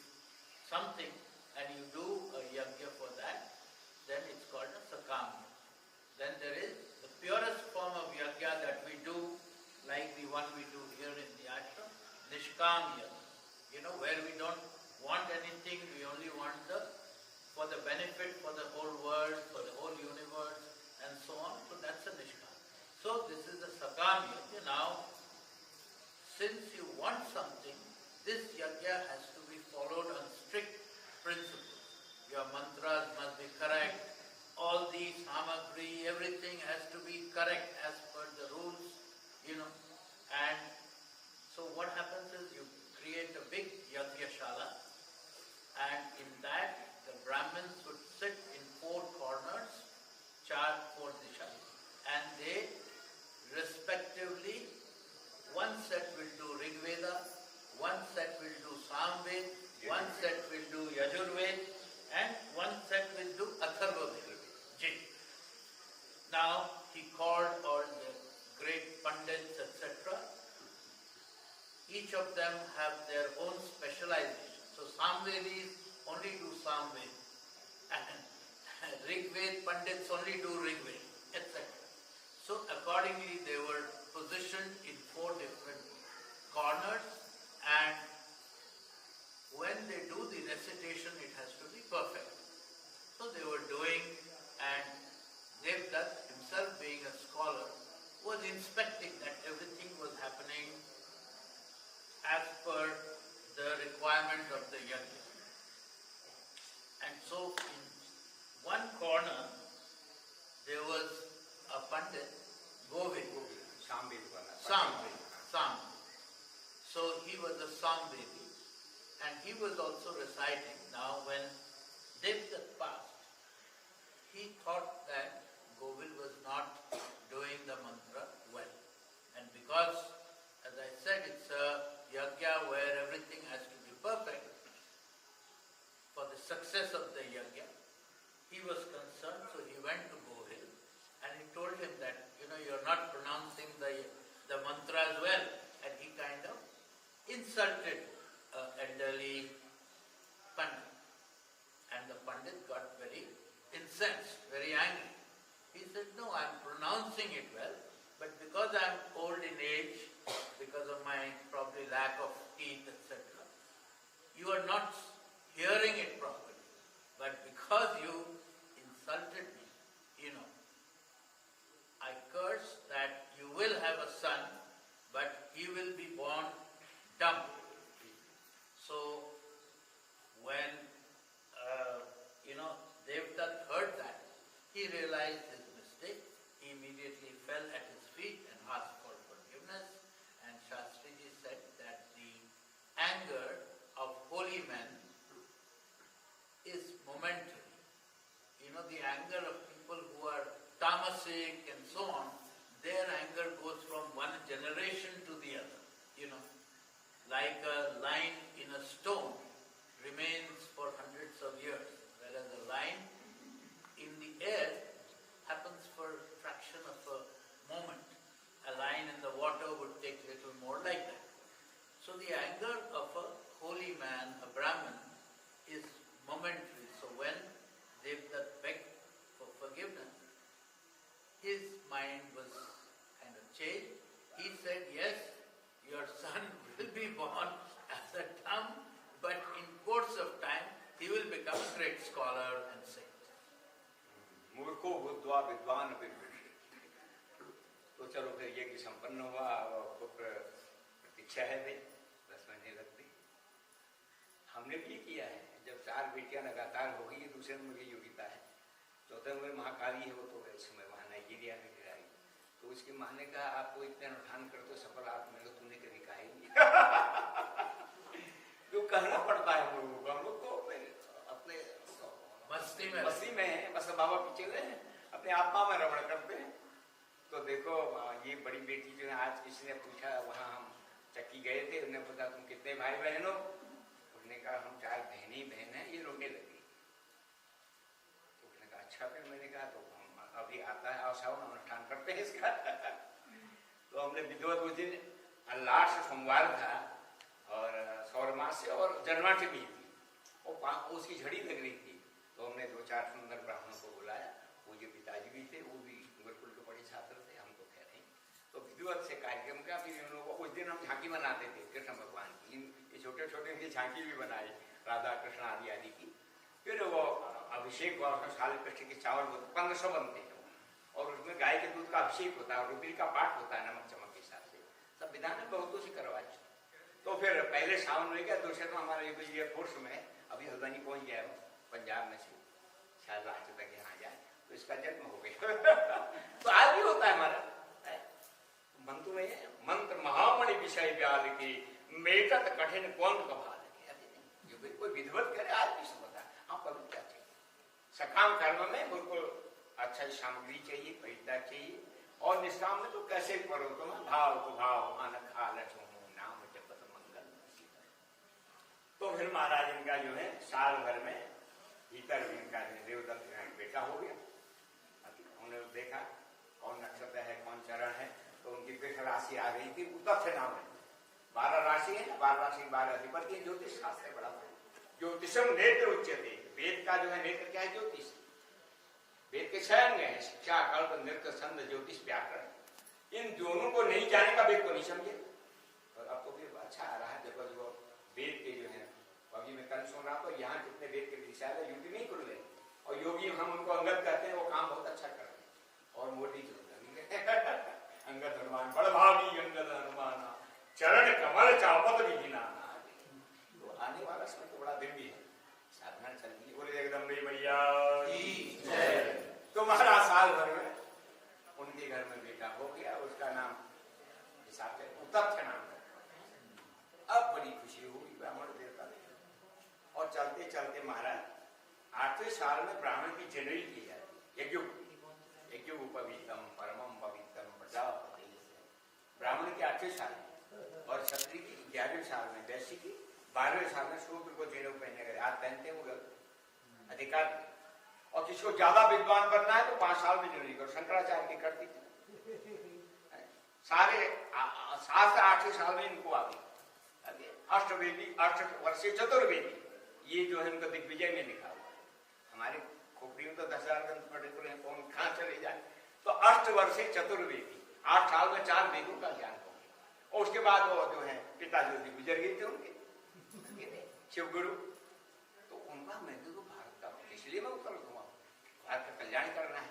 something and you do a yagya for that, then it's called a Sakam Yagya. Then there is the purest form of yagya that we do, like the one we do here in the ashram, Nishkam Yagya. You know, where we don't want anything, we only want for the benefit for the whole world, for the whole universe, and so on. So that's a Nishkam. So this is the Sakam Yagya. Now, since you want something, this yagya has to be followed on strict principles. Your mantras must be correct, all the samagri, everything has to be correct as per the rules, you know. And so what happens is you create a big yagya shala, and in that the Brahmins would sit in four corners, four dishas, and they respectively, one set will do Rigveda, one set will do Samved, one set will do Yajurved, and one set will do Atharvaved. Now he called all the great pandits, etc. Each of them have their own specialization. So Samvedis only do Samved, and Rigved Pandits only do Rigved, etc. So accordingly they were positioned in 4 different corners, and when they do the recitation it has to be perfect. So they were doing, and Devdutt himself being a scholar was inspecting that everything was happening as per the requirement of the yajna. And so in one corner there was a Pandit, Govind, Samvedi. So he was a Samvedi, and he was also reciting. Now when Devdutt passed, he thought that Govind was not doing the mantra well. And because, as I said, it's a yajna where everything has to be perfect for the success of the yajna, he was concerned, so he went to Govind and he told him that, you're not pronouncing the mantra as well. And he kind of insulted elderly Pandit. And the Pandit got very incensed, very angry. He said, no, I'm pronouncing it well, but because I'm old in age, because of my probably lack of teeth, etc., you are not hearing it properly. But because you insulted me, I curse that you will have a son, but he will be born dumb. So when Devdutt heard that, he realized his mistake. He immediately fell at his feet and asked for forgiveness. And Shastriji said that the anger of holy men is momentary. The anger of people who are tamasic and so on, their anger goes from one generation to the other. Like a line in a stone remains for hundreds of years, whereas a line in the air happens for a fraction of a moment. A line in the water would take little more like that. So the anger of a holy man, a Brahmin, is momentary. So when Devdutt begged for forgiveness, his mind was kind of changed. He said, yes, your son will be born as a dumb, but in course of time, he will become a great scholar and saint. मूर्खो बुद्ध्वा विद्वान विभूषि। तो चलो फिर यज्ञ संपन्न हुआ और पुत्र प्रतीक्षा है भाई 10 महीने लगते। हमने भी किया है, जब 4 बेटियां लगातार हो गई, दूसरे में मुझे योग्यता है, चौथे में महाकाली है, वो तो इस समय वहाँ नाइजीरिया में गिराई। तो उसकी माँ ने कहा, आपको इतने अनुष्ठान करते हो, सफल आप मिलो, तूने कभी कहा ही नहीं। जो कहना पड़ता है हम लोग को अपने मस्ती में है, बस बाबा पीछे गए अपने आत्मा में रमण करते हैं। तो देखो ये बड़ी बेटी जो है, आज किसी ने पूछा, वहाँ हम चक्की गए थे, उन्होंने पूछा तुम कितने भाई बहन हो? उसने कहा हम 4 बहन हैं। ये रोने लगी। तो उसने कहा अच्छा, फिर मैंने कहा तो हम अभी आता है आशाओं अनुष्ठान करते हैं इसका। तो हमने विधिवत उस दिन लास्ट सोमवार था और सौरमास से और जन्माष्टमी थी, और उसकी झड़ी लग रही थी। तो हमने 2-4 सुंदर ब्राह्मणों को बुलाया, पूज्य पिताजी भी थे, वो भी गुरुकुल के बड़े छात्र थे, हमको कह रहे हैं। तो विधिवत से कार्यक्रम का फिर इन लोगों को उस दिन हम झांकी बनाते थे कृष्ण भगवान की, ये छोटे छोटे इनकी झांकी भी बनाई, राधा कृष्ण आदि की। फिर वो अभिषेक हुआ, उसमें साल कृष्ण के चावल 1500 बनते हैं, और उसमें गाय के दूध का अभिषेक होता है, रुद्री का पाठ होता है नमक चमक के हिसाब से, सब विधान में बहुतों से करवाए। तो फिर पहले सावन में गया, दूसरे तो हमारे एयरफोर्स में अभी हल्द्वानी पहुंच गया, पंजाब में से शायद लास्ट तक यहाँ जाए, तो इसका जन्म हो गया। तो आज भी होता है हमारा मंत्र में, मंत्र महामणि विषय व्याल के मेटत कठिन कौन कभाल के। जो कोई विधिवत करे आज भी समझता है, हाँ पवित्र चाहिए, सकाम कर्म में बिल्कुल अच्छा सामग्री चाहिए, पवित्रता चाहिए, और निष्काम में तो कैसे करो तुम, भाव को भाव आनंद आलस हो नाम जपत मंगल। तो फिर महाराज इनका जो है साल भर में भीतर इनका देवदत्त बेटा हो गया। उन्होंने देखा कौन नक्षत्र है, कौन चरण है, तो उनकी वृष राशि आ गई थी, उत्तप्त नाम है। 12 राशि है ना, 12 राशि 12 अधिपति है। ज्योतिष शास्त्र बड़ा ज्योतिषम नेत्र उच्चते, वेद का जो है नेत्र क्या है, ज्योतिष। वेद के 6 अंग हैं, शिक्षा, कल्प, नृत्य, छंद, ज्योतिष, व्याकरण। इन दोनों को नहीं जानेगा वेद को नहीं समझे। और अब तो फिर अच्छा आ रहा है, देखो जो वेद के जो है, अभी मैं कल सुन रहा तो यहाँ कितने वेद के विषय है, यूपी नहीं खुल गए, और योगी हम उनको अंगद कहते हैं, वो काम बहुत अच्छा कर रहे हैं। और मोदी जो अंगद हनुमान, बड़भागी अंगद हनुमान, चरण कमल चापत विहीना। तो आने वाला समय तो बड़ा दिव्य है, साधना चल रही है। बोले जगदम्बे मैया की जय। तो महाराज साल भर में उनके घर में बेटा हो गया, उसका नाम हिसाब से उतथ्य नाम है। अब बड़ी खुशी हुई ब्राह्मण देवता ने, और चलते चलते महाराज 8वें साल में ब्राह्मण की जनरी की जाती है, यज्ञ पवित्रम परमम पवित्रम प्रजापति। ब्राह्मण के 8वें साल में, और क्षत्रिय की 11वें साल में, वैश्य की 12वें साल में शूद्र को जेनेऊ पहनने गए, हाथ पहनते हैं वो अधिकार। और किसी को ज्यादा विद्वान बनना है तो 5 साल में जनरी करो, शंकराचार्य की करती थी। सारे 7 से 8वें साल में इनको आ गई अष्टवेदी, 8 वर्षीय चतुर्वेदी। ये जो है उनका दिग्विजय में लिखा हुआ है। हमारे खोपड़ी में तो 10,000 ग्रंथ पढ़े तो कौन कहाँ चले जाए। तो 8 वर्षीय चतुर्वेदी, 8 साल में 4 वेदों का ज्ञान हो गया। और उसके बाद वो जो है पिता जो गुजर गए थे उनके शिव गुरु, तो उनका मैं तो भारत का, इसलिए मैं उत्तर दूंगा, भारत का कल्याण करना है।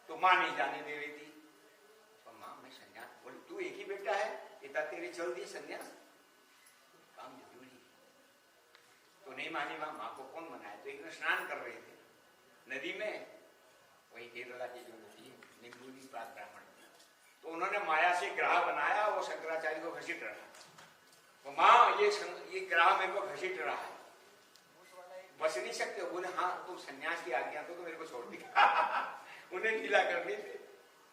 तो माँ नहीं जाने दे रही थी, तो माँ मैं संन्यास, बोले तू एक ही बेटा है, पिता तेरे चल दिए संन्यास, काम जरूरी। तो नहीं मानी माँ को कौन मनाए। तो एक स्नान कर रहे थे नदी में, वही केरला की जो नदी निम्बूरी प्रात ब्राह्मण, तो उन्होंने माया से ग्रह बनाया, वो शंकराचार्य को घसीट रहा। तो माँ ये ग्रह मेरे को घसीट रहा है, बच नहीं सकते हो। बोले हाँ तुम सन्यास की आज्ञा तो मेरे को छोड़ दी। उन्हें लीला करनी थी।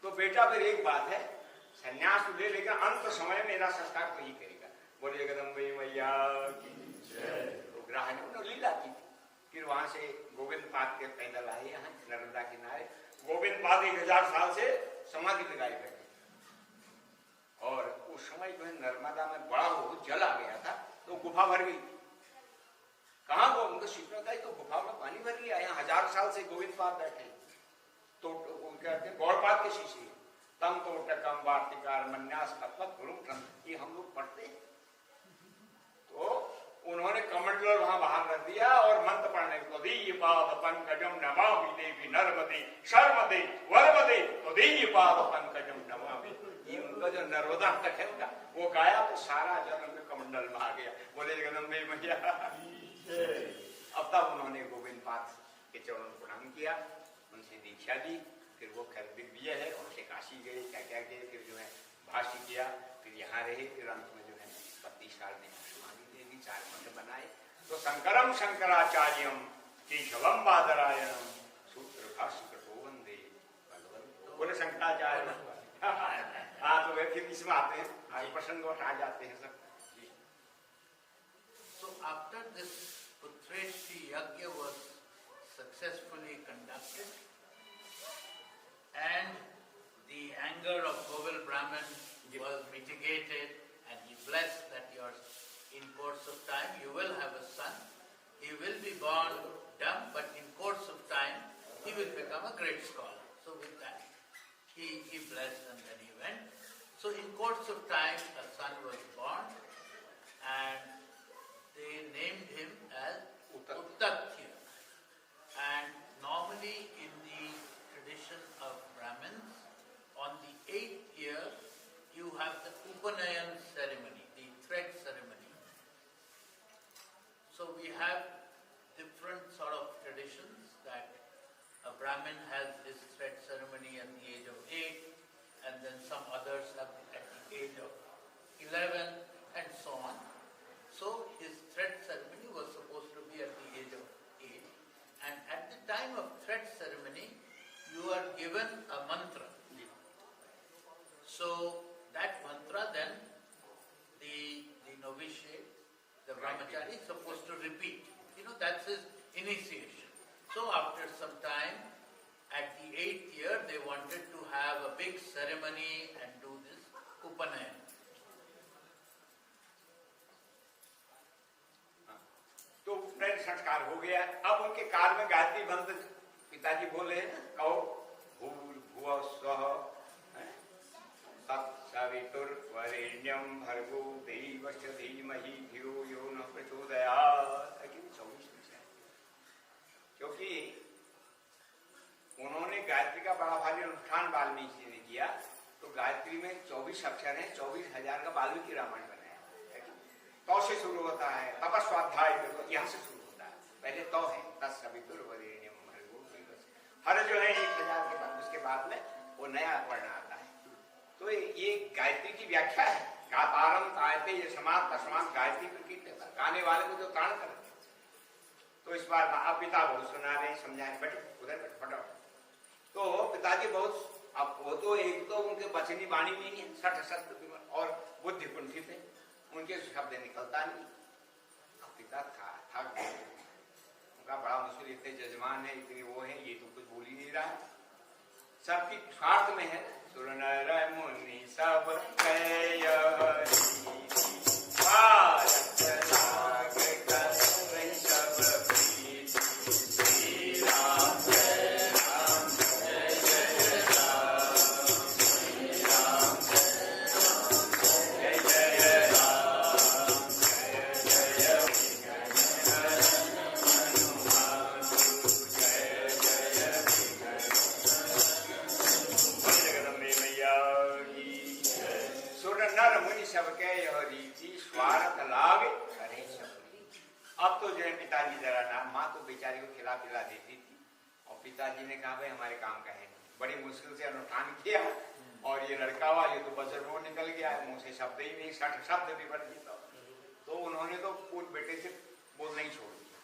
तो बेटा फिर एक बात है, सन्यास तो ले, लेकिन अंत समय मेरा संस्कार तो ही करेगा। बोले जगदम्बे मैया की जय। तो ग्रह ने उन्होंने लीला की थी। फिर वहां से गोविंद पाद के पैदल आए यहाँ नर्मदा किनारे। गोविंद पाद 1000 साल से समाधि लगाए बैठे, और उस समय जो है नर्मदा में बड़ा वो जल आ गया था, तो गुफा भर गई। कहाँ वो उनको शिवने का, तो गुफा में पानी भर लिया। यहाँ 1000 साल से गोविंद पाद बैठे, तो कहते हैं गौड़पाद के शीशे, तम तो टकम वार्तिकार मन्यास ये हम लोग पढ़ते हैं। तो उन्होंने कमंडल वहां बाहर रख दिया और मंत्र पढ़ने को, दीय पाद पंकजम नमामि देवी नर्मदे शर्मदे वरमदे, तो दीय पाद पंकजम नमामि। उनका जो नर्मदा तक है उनका वो गाया, तो सारा जल उनके कमंडल में आ गया। बोले जगदम्बे मैया। अब तब उन्होंने गोविंद पाद के चरणों को प्रणाम किया, उनसे दीक्षा दी। फिर वो खैर दिग्विजय है, उनसे काशी गए, क्या क्या गए, फिर जो है भाष्य किया, फिर यहाँ रहे। फिर अंत में जो है 32 साल में समाधि दे दी, 4 मठ बनाए। तो शंकरम शंकराचार्यम केशवम बादरायणम सूत्र भाष्य कृतो वंदे भगवंतो। बोले शंकराचार्य। हाँ तो वे फिर इसमें आते हैं, आगे प्रसंग आ जाते हैं सब। So after this Putreshti Yajna was successfully conducted, and the anger of Govil Brahman was mitigated, and he blessed that in course of time you will have a son. He will be born dumb, but in course of time he will become a great scholar. So with that he blessed, and then he went. So in course of time a son was born, and they named him as Uttathya. And normally in the tradition of Brahmins, on the 8th year you have the Upanayan ceremony, the thread ceremony. So we have different sort of traditions that a Brahmin has his thread ceremony at the age of 8, and then some others have at the age of 11, and so on. So his thread ceremony was supposed to be at the age of 8, and at the time of thread ceremony you are given a mantra. So that mantra then the novitiate, the brahmachari is supposed to repeat. That's his initiation. So after some time, at the 8th year, they wanted to have a big ceremony and do this Upanayan. तो उपनयन संस्कार हो गया। अब उनके काल में गायत्री मंत्र पिताजी बोले हैं ना, कहो भूर्भुवः स्वः तत्सवितुर्वरेण्यं भर्गो देवस्य धीमहि धियो यो न प्रचोदयात्। 24 है, क्योंकि उन्होंने गायत्री का बड़ा भारी अनुष्ठान वाल्मीकि ने किया, तो गायत्री में 24 अक्षर हैं, 24,000 का वाल्मीकि रामायण बनाया। तो से शुरू होता है, तपस्वाध्याय यहाँ से शुरू होता है। पहले तो है तत्सवितुर्वरेण्यं भर्गो देवस्य, हर जो है 1000 के बाद, उसके बाद में वो नया वर्ण आता है। तो ये गायत्री की व्याख्या है। गातारम तायते ये समाज तस्मात गायत्री प्रकीर्ते, गाने वाले को जो ताड़ कर। तो इस बार अब पिता बहुत सुना रहे, समझाए, बैठो उधर बैठो फटाफट। तो पिताजी बहुत, अब वो तो एक तो उनके बचनी वाणी में ही 60 शब्द और बुद्धि कुंठित है, उनके शब्द निकलता नहीं। अब पिता था उनका बड़ा मुश्किल, इतने जजमान है, इतनी वो है, ये तो कुछ बोल ही नहीं रहा है, सबकी स्वार्थ में है। सुर नर मुनि सब पिला देती थी। और पिताजी ने कहा भाई हमारे काम का है नहीं, बड़ी मुश्किल से अनुष्ठान किया और ये लड़का हुआ, ये तो बजर वो निकल गया, मुंह से शब्द ही नहीं, 60 शब्द भी बढ़ गया। तो उन्होंने तो पूरे बेटे से बोलना ही छोड़ दिया।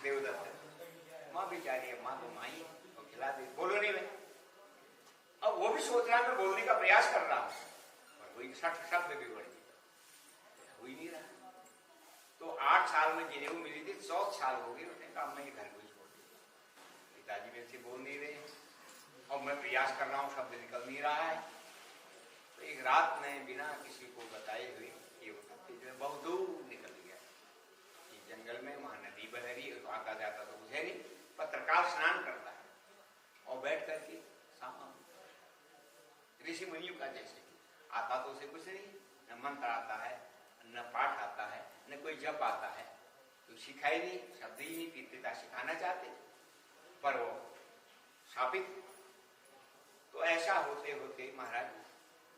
देवदत्त माँ बेचारी है, माँ तो माई तो खिला दे, बोलो नहीं भाई। अब वो भी सोच रहा है मैं बोलने का प्रयास कर रहा हूँ, और वही 60 शब्द भी बढ़ गया, हो ही नहीं रहा। तो 8 साल में जिन्हें वो मिली थी, 100 साल हो गए, उन्होंने कहा मैं घर को छोड़ दिया, पिताजी मेरे से बोल नहीं रहे और मैं प्रयास कर रहा हूँ, शब्द निकल नहीं रहा है। तो एक रात में बिना किसी को बताए हुए ये जो बहुत दूर निकल गया, जंगल में, वहां नदी बह रही है, तो आता जाता तो मुझे नहीं, पत्रकार स्नान करता है और बैठ करके ऋषि मुनियों का जैसे आता तो उसे कुछ नहीं, न मंत्र आता है, न पाठ आता है, न कोई जप आता है, तो सिखाई नहीं, शब्द ही नहीं, पिता सिखाना चाहते पर वो शापित। तो ऐसा होते होते महाराज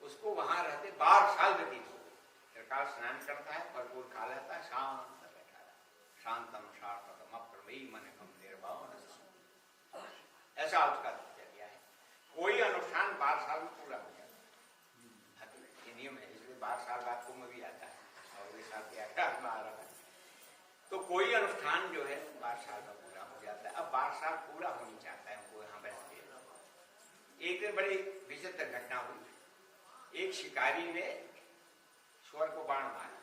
उसको वहां रहते 12 साल व्यतीत हो गए। सरकार स्नान करता है, भरपूर खा लेता है, शांत बैठा है, शांतम शांतम अप्रमेय मन निर्भाव, ऐसा उसका दिनचर्या है। कोई अनुष्ठान 12 साल में पूरा हो जाता है, ये नियम है, इसलिए 12 साल बाद कुंभ भी आता है और वे साथ में आ रहा है। तो कोई अनुष्ठान जो है 12 साल में पूरा हो जाता है। अब 12 साल पूरा होनी चाहता है उनको यहाँ बैठते। एक दिन बड़ी विचित्र घटना हुई, एक शिकारी ने स्वर को बाण मारा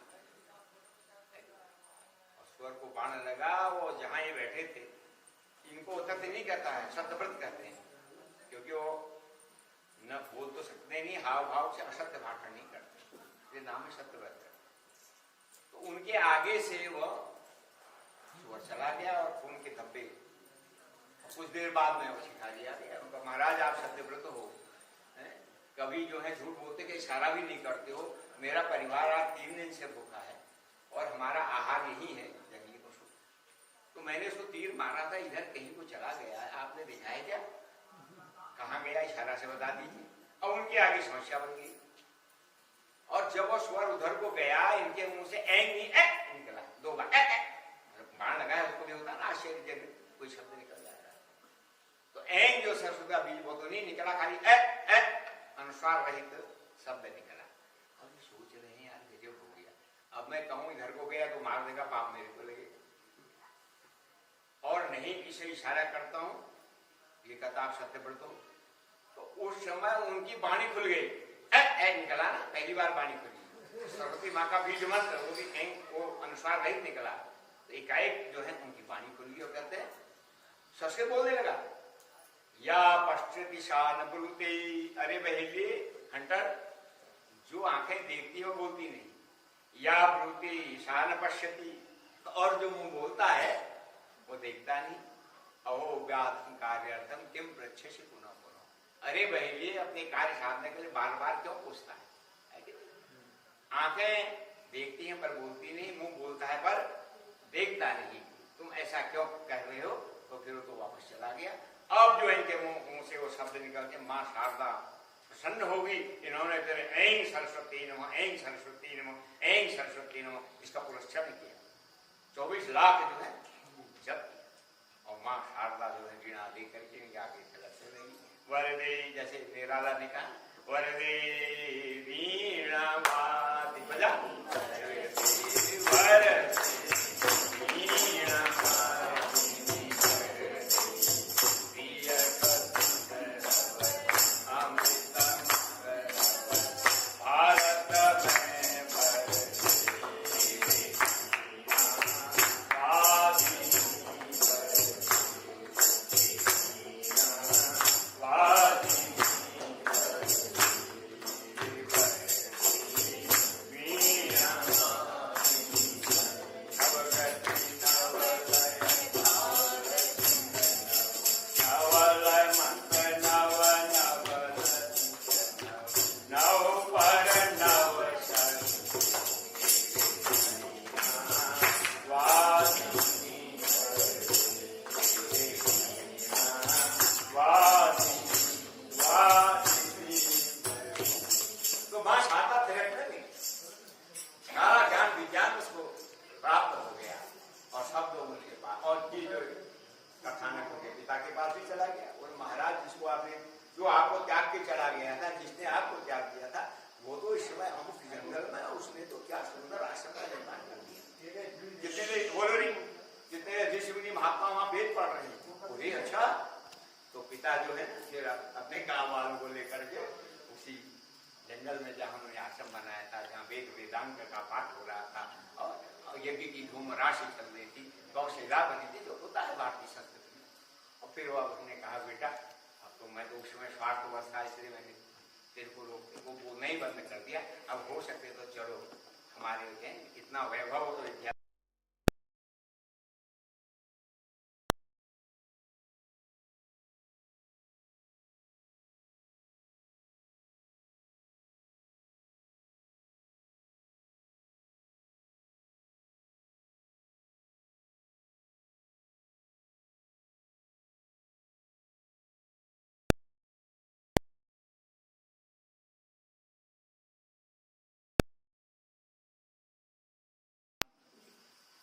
और स्वर को बाण लगा, वो जहां ये बैठे थे, इनको उत्तर नहीं कहता है, सत्यव्रत कहते हैं, क्योंकि वो न बोल तो सकते नहीं, हाव भाव से असत्य भाषण नहीं करते, ये नाम है सत्यव्रत। तो उनके आगे से वो स्वर चला गया और खून के धब्बे। कुछ देर बाद में वो शिकारी आ गया, उनका महाराज आप सत्यव्रत हो, कभी जो है झूठ बोलते कि इशारा भी नहीं करते हो, मेरा परिवार आज 3 दिन से भूखा है और हमारा आहार यही है जंगली पशु, तो मैंने उसको तीर मारा था, इधर कहीं को चला गया है, आपने देखा है क्या, कहाँ गया, इशारा से बता दीजिए। अब उनके आगे समस्या बन गई और जब वो स्वर उधर को गया, इनके मुंह से ऐ निकला, 2 बार बाण लगाया, उसको भी होता ना आश्चर्यजनक कोई शब्द निकल जाता है। तो ऐ जो सरसों का बीज वो तो नहीं निकला, खाली अनुस्वार रहित शब्द निकला। अब सोच रहे हैं यार गजब हो गया, अब मैं कहूं इधर को गया तो मार देगा, पाप मेरे को लगेगा, और नहीं इसे इशारा करता हूं, ये कहता आप सत्यव्रत हो, तो उस समय उनकी वाणी खुल गई, निकला ना, पहली बार वाणी खुली, सरस्वती माँ का बीज मंत्र, वो भी वो अनुस्वार रहित निकला। तो एकाएक जो है उनकी वाणी खुल गई और कहते हैं सच से बोलने लगा, या पश्चिमी शान ब्रूते, अरे बहेली हंटर, जो आंखें देखती हो बोलती नहीं, या ब्रूते शान पश्यति, और जो मुंह बोलता है वो देखता नहीं, अहो व्याधि कार्यार्थम किम पृच्छसि पुनः पुनः। अरे बहेलिए, अपने कार्य साधने के लिए बार बार क्यों पूछता है कि नहीं? आंखें देखती हैं पर बोलती नहीं, मुंह बोलता है पर देखता नहीं, तुम ऐसा क्यों कह रहे हो? तो फिर वो तो वापस चला गया। अब जो इनके मुंह से वो शब्द निकलते, माँ शारदा प्रसन्न होगी, इन्होंने फिर ऐं सरस्वती नमः, ऐं सरस्वती नमः, ऐं सरस्वती नमः, इसका पुरस्कार किया। 24 लाख जो है जब, और माँ शारदा जो है वीणा दे करके इनके आगे चलते रही। वरदे, जैसे निराला ने कहा, वरदे वीणा वाति बजा, वरदे वीणा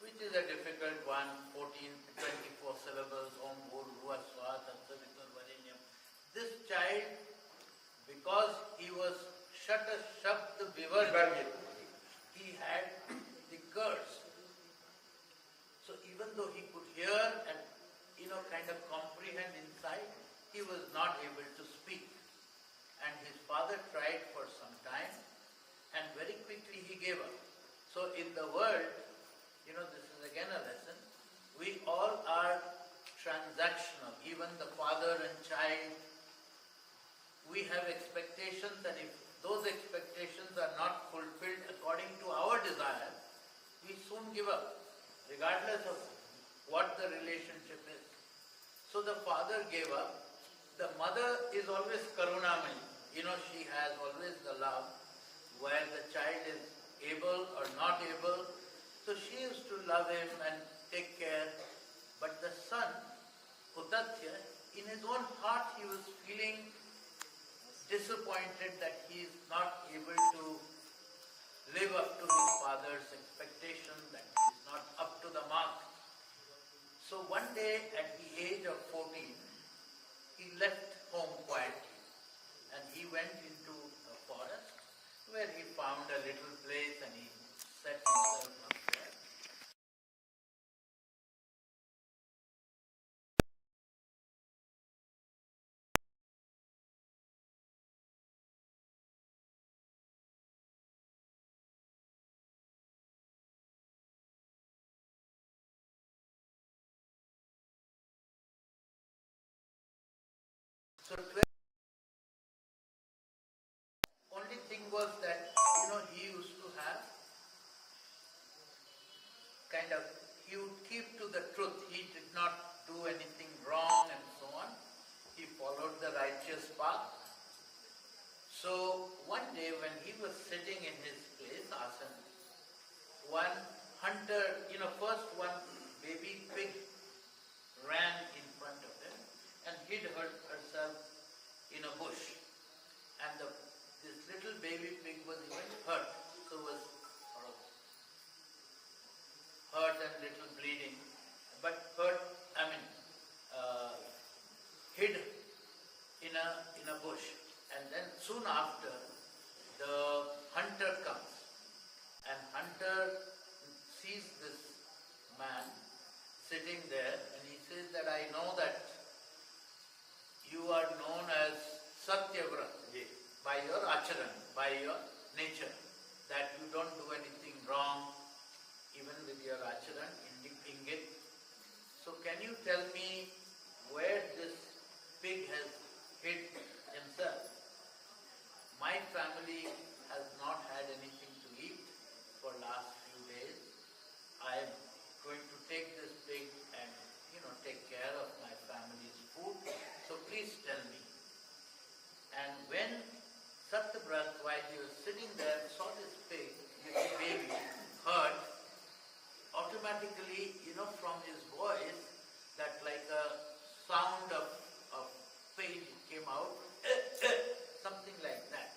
which is a difficult one, 14, 24 syllables, Om Bhur Bhuva Swaha Tatsavitur Varenyam. This child, because he was Shata Shabd Vivarjit, he had the curse. So even though he could hear and kind of comprehend inside, he was not able to speak. And his father tried for some time, and very quickly he gave up. So in the world, this is again a lesson. We all are transactional, even the father and child. We have expectations, and if those expectations are not fulfilled according to our desire, we soon give up, regardless of what the relationship is. So the father gave up. The mother is always karunamani. She has always the love, where the child is able or not able. So she used to love him and take care. But the son, Utatya, in his own heart he was feeling disappointed that he is not able to live up to his father's expectation, that he is not up to the mark. So one day at the age of 14, he left home quietly and he went into a forest where he found a little place and he set himself up there. So only thing was that, he used to have he would keep to the truth. He did not do anything wrong. soon after, the hunter comes, and hunter sees this man sitting there, and he says that I know that you are known as Satyavrat by your acharan, by your nature, that you don't do anything wrong, even with your acharan, ingit. So can you tell me where this pig has hid himself? My family has not had anything to eat for last few days. I am going to take this pig and, take care of my family's food. So please tell me. And when Satyavrat, while he was sitting there, saw this pig, this baby, heard, automatically, from his voice, that like a sound of pain came out, something like that.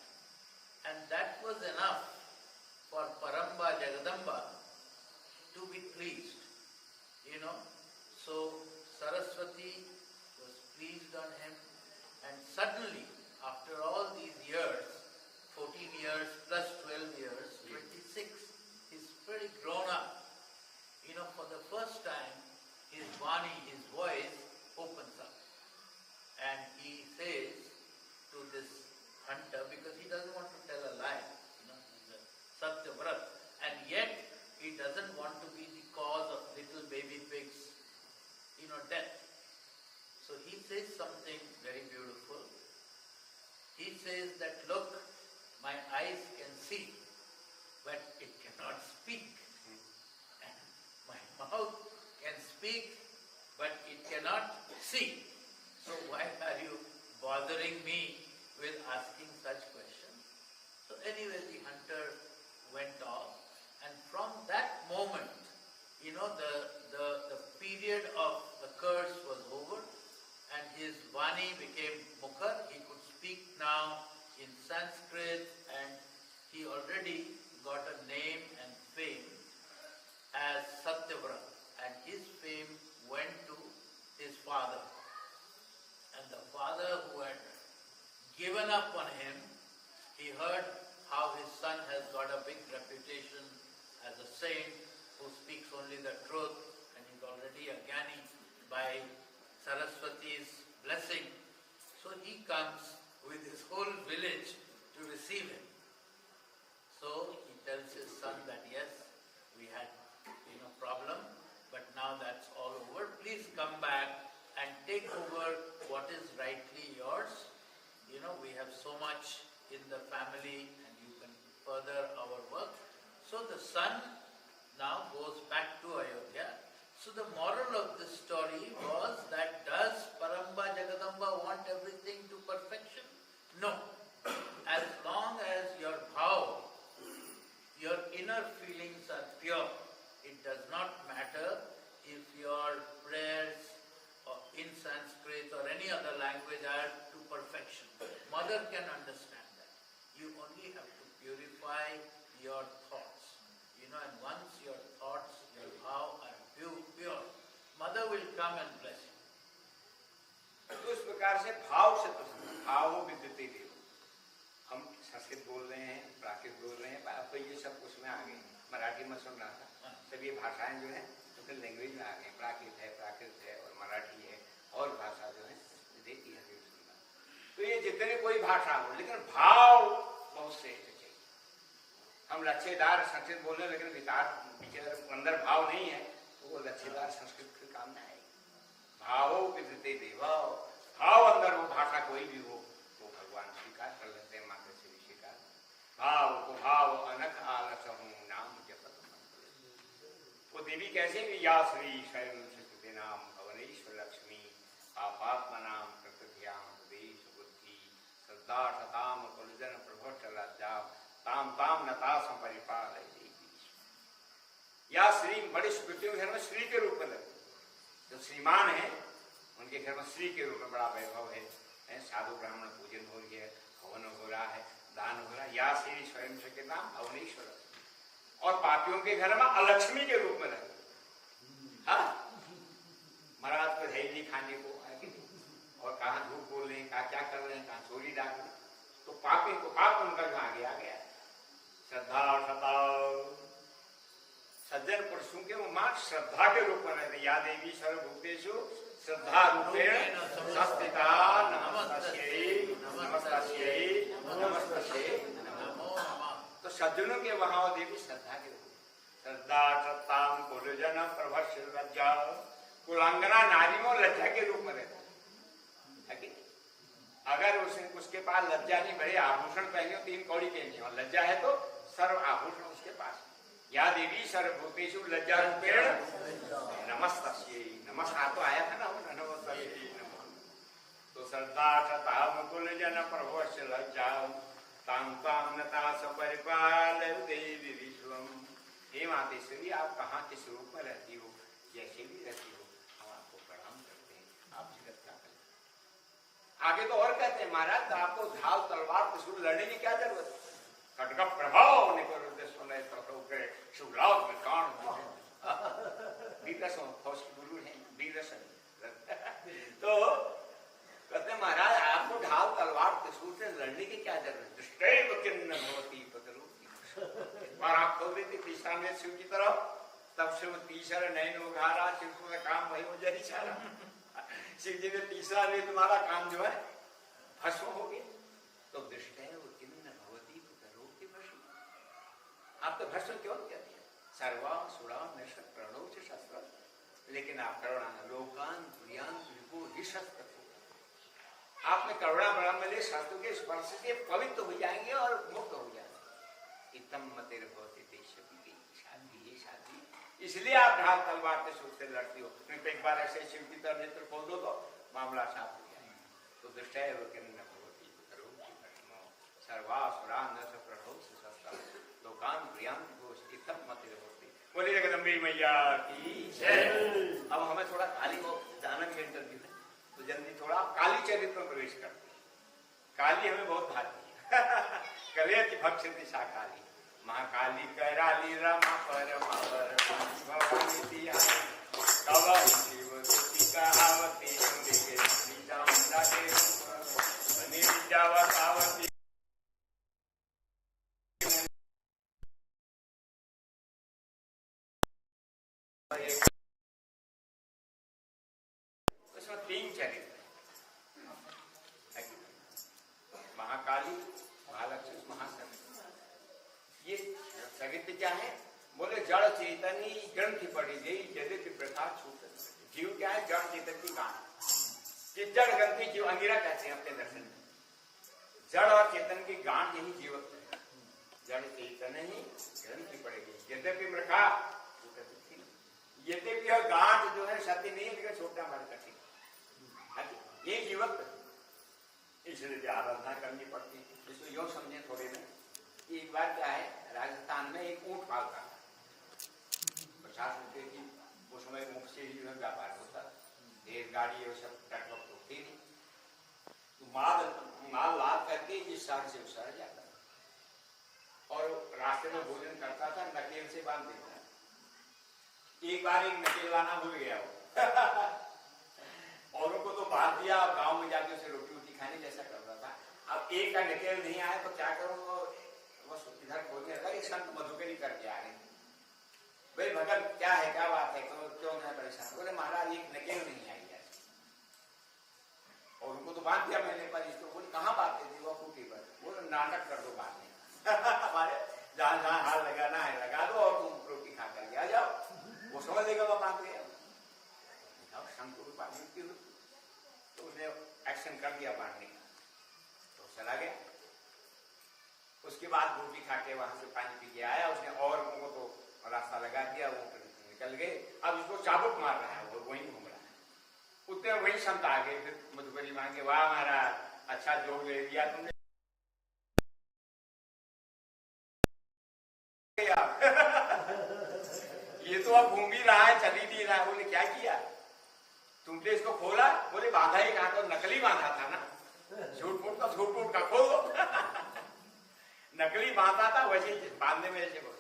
And that was enough for Paramba Jagadamba to be pleased. So Saraswati was pleased on him, and suddenly, after all these years, 14 years plus 12 years, 26, he's pretty grown up. For the first time, his Vani, his voice, opens up. And he says to this hunter, because he doesn't want to tell a lie, he's a Satyavrat, and yet he doesn't want to be the cause of little baby pigs, death. So he says something very beautiful. He says that, look, my eyes can see, but it cannot speak. And my mouth can speak, but it cannot see. So why are you bothering me with asking such questions? So anyway, the hunter went off, and from that moment, the period of the curse was over, and his Vani became Mukhar. He could speak now in Sanskrit, and he already got a name and fame as Satyavrat, and his fame went to his father. And the father who had given up on him, he heard how his son has got a big reputation as a saint who speaks only the truth, and he's already a Gyani by Saraswati's blessing. So he comes with his whole village to receive him. So he tells his son that yes, we had problem, but now that's all over. Please come back and take over what is rightly yours. We have so much in the family, and you can further our work. So the son now goes back to Ayodhya. So the moral of this story was that, does Paramba Jagadamba want everything to perfection? No. As long as your bhav, your inner feelings are pure, it does not matter if your prayers in Sanskrit or any other language are to perfection. Mother can understand that. You only have to purify your thoughts. And once your thoughts, your bhav are pure, Mother will come and bless you. तो इस प्रकार से भाव से प्रसन्न, भाव विद्यते देव। हम संस्कृत बोल रहे हैं, प्राकृत बोल रहे हैं, अब तो ये सब उसमें आ गए। मराठी में सुन रहा था, सब ये भाषाएं जो हैं तो लैंग्वेज में आ गए। प्राकृत है और मराठी है, और भाषा जो है देती है सुनना। तो ये जितने कोई भाषा हो, लेकिन भाव बहुत श्रेष्ठ चाहिए। हम लच्छेदार संस्कृत बोल रहे हैं, लेकिन अंदर भाव नहीं है, तो वो लच्छेदार संस्कृत के काम में आएगी। भावो विद्यते देव, भाव अंदर हो, भाषा कोई भी हो, वो भगवान स्वीकार कर लेते हैं, मात्र से भी स्वीकार। भाव को भाव अनख आलस हूँ नाम जपत मंत्र। वो देवी कैसे भी, या श्री शैल सुकृति नाम भवनेश्वर लक्ष्मी पापात्मा नाम कृतभ्याम देश बुद्धि श्रद्धा सताम कुलजन प्रभुष्ट लज्जा ताम ताम नता संपरिपाल। या श्री बड़े सुकृतियों के घर में श्री के रूप में लगते, जो श्रीमान है उनके घर में श्री के रूप में बड़ा वैभव है। साधु ब्राह्मण पूजन हो रही है, हवन हो रहा है, दान हो रहा है। या श्री स्वयं के नाम भवनेश्वर। और पापियों के घर में अलक्ष्मी के रूप में रहते। हाँ, महाराज को है नहीं खाने को, और कहाँ झूठ बोल रहे हैं, कहाँ क्या कर रहे हैं, कहाँ चोरी डाल रहे हैं। तो पापी को पाप उनका जो आगे आ गया। श्रद्धा श्रद्धा सज्जन पुरुषों के वो मां श्रद्धा के रूप में रहते। या देवी सर्वभूतेषु श्रद्धा रूपेण संस्थिता नमस्तस्यै नमस्तस्यै नमस्तस्यै नमो नमः। तो सज्जनों के वहां वो देवी श्रद्धा के रूप में। श्रद्धा सत्ताम कुलजन प्रभस्य लज्जा, कुलांगना नारी में लज्जा के रूप में रहते। अगर उसके पास लज्जा नहीं, बड़े आभूषण पहने हो, 3 कौड़ी पहनी और लज्जा है तो सर्व आभूषण उसके पास। या देवी सर्वभूतेषु लज्जा रूपेण नमस्तस्यै नमस्कार तो आया था ना नमस्तस्यै नमः। तो श्रद्धा सता मुकुल जन प्रभस्य लज्जा ताम ताम नता सपरिपाल देवी विश्वम। हे मातेश्वरी, आप कहाँ किस रूप में रहती हो, जैसे भी रहती हो, हम आपको प्रणाम करते हैं। आप जगत का कल्याण। आगे तो और कहते हैं, महाराज आपको ढाल तलवार त्रिशूल लड़ने की क्या जरूरत है? खड्ग प्रभाव निकल सुने शुभलाभ में कान वीरसन फौज के गुरु हैं वीरसन। तो कहते हैं महाराज आपको ढाल तलवार त्रिशूल से लड़ने की क्या जरूरत? दुष्टैव किन्न भवति पतरू। और आप खोल देते तीसरा में शिव की तरफ, तब शिव तीसरा नयन उघारा, शिव का काम वही हो जाए सारा। शिव जी ने तीसरा में तुम्हारा काम जो है भस्म हो गया। तो दुष्टैव किन्न भवति पतरू की भस्म। आप तो भस्म क्यों कहते हैं? सर्वाम सुराम नश्वर प्रणोच शस्त्र, लेकिन आप करुणा लोकान प्रियान विभु ही शस्त्र। आप में करुणा बड़ा मिले, शास्त्रों के स्पर्श से पवित्र हो जाएंगे और मुक्त हो जाएंगे। इतम मतेर भवति देश की शादी ये शादी। इसलिए आप ढाल तलवार के सूर से लड़ती हो। नहीं तो एक बार ऐसे शिव की तरह नेत्र खोल दो तो मामला साफ हो जाएगा। तो दुष्टैव किन्न भवति पतरू की भस्म सर्वासुरा नश्वर प्रणोच शस्त्र लोकान प्रियान विभु इतम मतेर भवति। बोलिए जगदम्बे मैया की जय। अब हमें थोड़ा काली को जाना भी इंटरव्यू है, तो जल्दी थोड़ा काली चरित्र में प्रवेश करते हैं। काली हमें बहुत भाती है। करे कि भक्ष दिशा काली महाकाली कराली रमा परमा भवानी दिया कव शिव दुति कहावती के विद्या मुंडा के बनी विद्यावतावती। उसमें 3 चरित्र महाकाली, महालक्ष्मी, महासवित्री। ये चरित्र क्या है? बोले जड़ चेतनी ग्रंथि पड़ी गई यद्यपि प्रथा छूट। जीव क्या है? जड़ चेतन की गांठ। जड़ ग्रंथि जीव अंगिरा कहते हैं अपने दर्शन में। जड़ और चेतन की गांठ यही जीवत्व है। जड़ चेतन ही ग्रंथि पड़ी गई यद्यपि प्रथा छूट। यद्यपि यह गांठ जो है सत्य नहीं, लेकिन छोटा हमारे कठिन ये जीवत्व। इसलिए आराधना करनी पड़ती है। इसको यूं समझे थोड़े में। एक बार क्या है, राजस्थान में एक ऊंट पालता था। 50 रुपए की उस समय ऊंट से ही व्यापार होता। रेल गाड़ी और सब ट्रक वक्त होती नहीं, तो माल लाद करके इस शहर से उस शहर जाता और रास्ते में भोजन करता था, नकेल से बांध देता। एक बार एक नकेल लाना भूल गया वो और उनको तो बांध दिया। गांव में जाके उसे रोटी वोटी खाने जैसा करता था। अब एक का नकेल नहीं आया तो क्या करूं? वो इधर खोलने लगा। एक संत मधुकरी करके आ गए। भाई भगत क्या है, क्या बात है, क्यों है परेशान? बोले महाराज एक नकेल नहीं आई है। और उनको तो बांध दिया मैंने, पर इसको बोले कहाँ बांधते थे? वो खूटी पर। बोले नाटक कर दो बांधने हमारे जहां जहां हाथ लगाना है लगा दो और तुम रोटी खा करके आ जाओ। वो समझ लेगा वो बांध गया। संत को बांधने की तो उसने एक्शन कर दिया बांधने का, तो चला गया। उसके बाद रोटी खा के वहां से पानी पी के आया उसने और वो तो रास्ता लगा दिया। वो निकल गए। अब इसको चाबुक मार रहा है, वो वहीं घूम रहा है। उतने वही संत आ गए। फिर मधुकरी मांगे, वाह महाराज अच्छा जोड़ ले दिया तुमने। ये तो अब घूम ही रहा है, चल ही नहीं रहा है। बोले क्या किया तुमने? इसको खोला? बोले बांधा ही कहा, तो नकली बांधा था ना, झूठ मूठ का झूठ मूठ का खोल दो। नकली बांधा था, वैसे बांधने में ऐसे बोले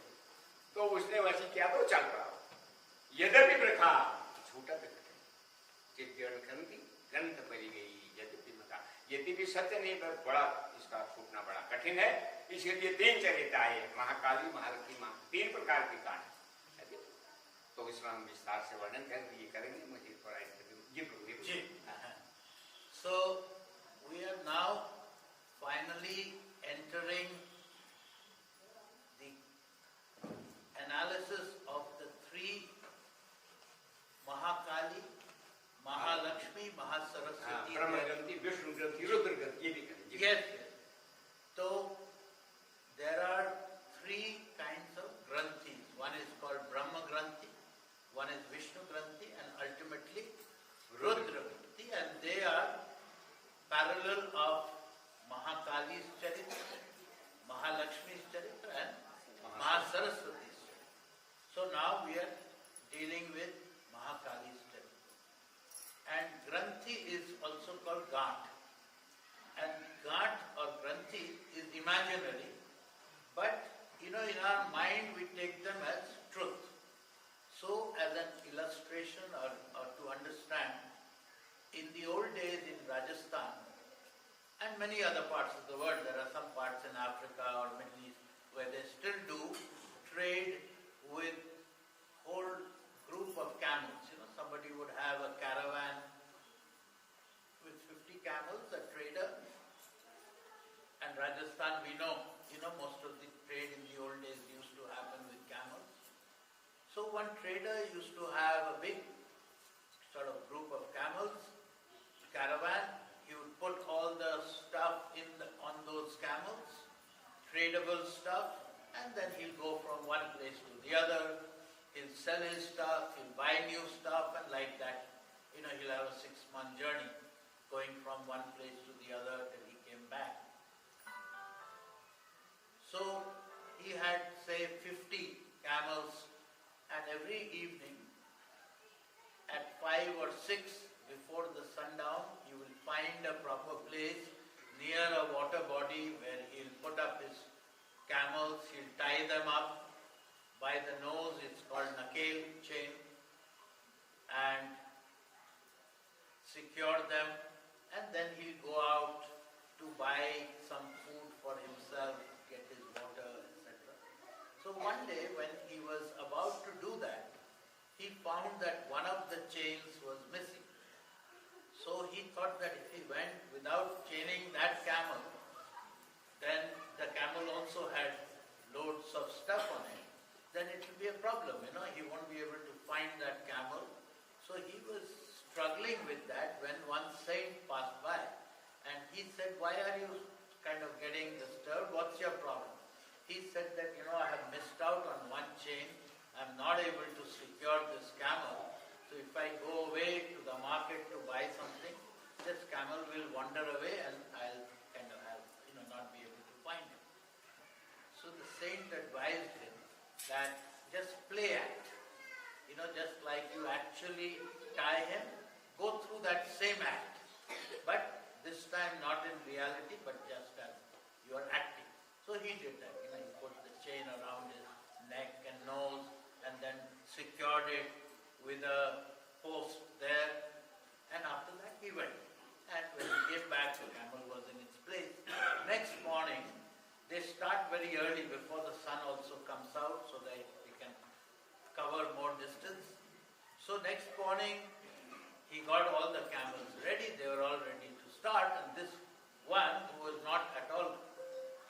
तो उसने वैसे किया तो चल पड़ा। यद्यपि प्रथा छूटा ग्रंथ पड़ी गई यद्यपि मता। यद्यपि सत्य नहीं पर बड़ा इसका फूटना बड़ा कठिन है। इसलिए 3 चरित्र आए, महाकाली, महालक्ष्मी, माँ, 3 प्रकार की कहानी। तो इसमें हम विस्तार से वर्णन करेंगे। मुझे थोड़ा जी। So we are now finally entering the analysis of the 3 Mahakali, Mahalakshmi, Mahasaraswati. Brahma Granthi, Vishnu Granthi, Rudra Granthi. Yes. So there are 3 kinds of Granthis. One is called Brahma Granthi, one is Vishnu Granthi, and ultimately Rudra Granthi, and they are parallel of Mahakali's Charitra, Mahalakshmi's Charitra, and Mahasaraswati's Charitra. So now we are dealing with Mahakali's Charitra. And Granthi is also called Ghat. And Ghat or Granthi is imaginary, but in our mind we take them as truth. So as an illustration or to understand, in the old days in Rajasthan and many other parts of the world, there are some parts in Africa or Middle East where they still do trade with whole group of camels. Somebody would have a caravan with 50 camels, a trader. And Rajasthan, we know, most of the trade in the old days used to happen with camels. So one trader used to have a big sort of group of camels, caravan. He would put all the stuff on those camels, tradable stuff, and then he'll go from one place to the other. He'll sell his stuff, he'll buy new stuff, and like that, he'll have a 6-month journey going from one place to the other till he came back. So he had, say, 50 camels, and every evening at 5 or 6 before the sundown, he will find a proper place near a water body where he'll put up his camels, he'll tie them up by the nose, it's called nakel chain, and secure them, and then he'll go out to buy some food for himself, get his water, etc. So one day when he was about to do that, he found that one of the chains was missing. So he thought that if he went without chaining that camel, then the camel also had loads of stuff on it, then it will be a problem, he won't be able to find that camel. So he was struggling with that when one saint passed by, and he said, "Why are you kind of getting disturbed? What's your problem?" He said that, "I have missed out on one chain. I'm not able to secure this camel. So if I go away to the market to buy something, this camel will wander away and I'll kind of have, not be able to find it." So the saint advised him that just play act. Just like you actually tie him, go through that same act. But this time not in reality, but just as you are acting. So he did that. He put the chain around his neck and nose and then secured it with a post there. And after that he went. And when he came back, the camel was in its place. Next morning, they start very early before the sun also comes out so that they can cover more distance. So next morning, he got all the camels ready. They were all ready to start. And this one, who was not at all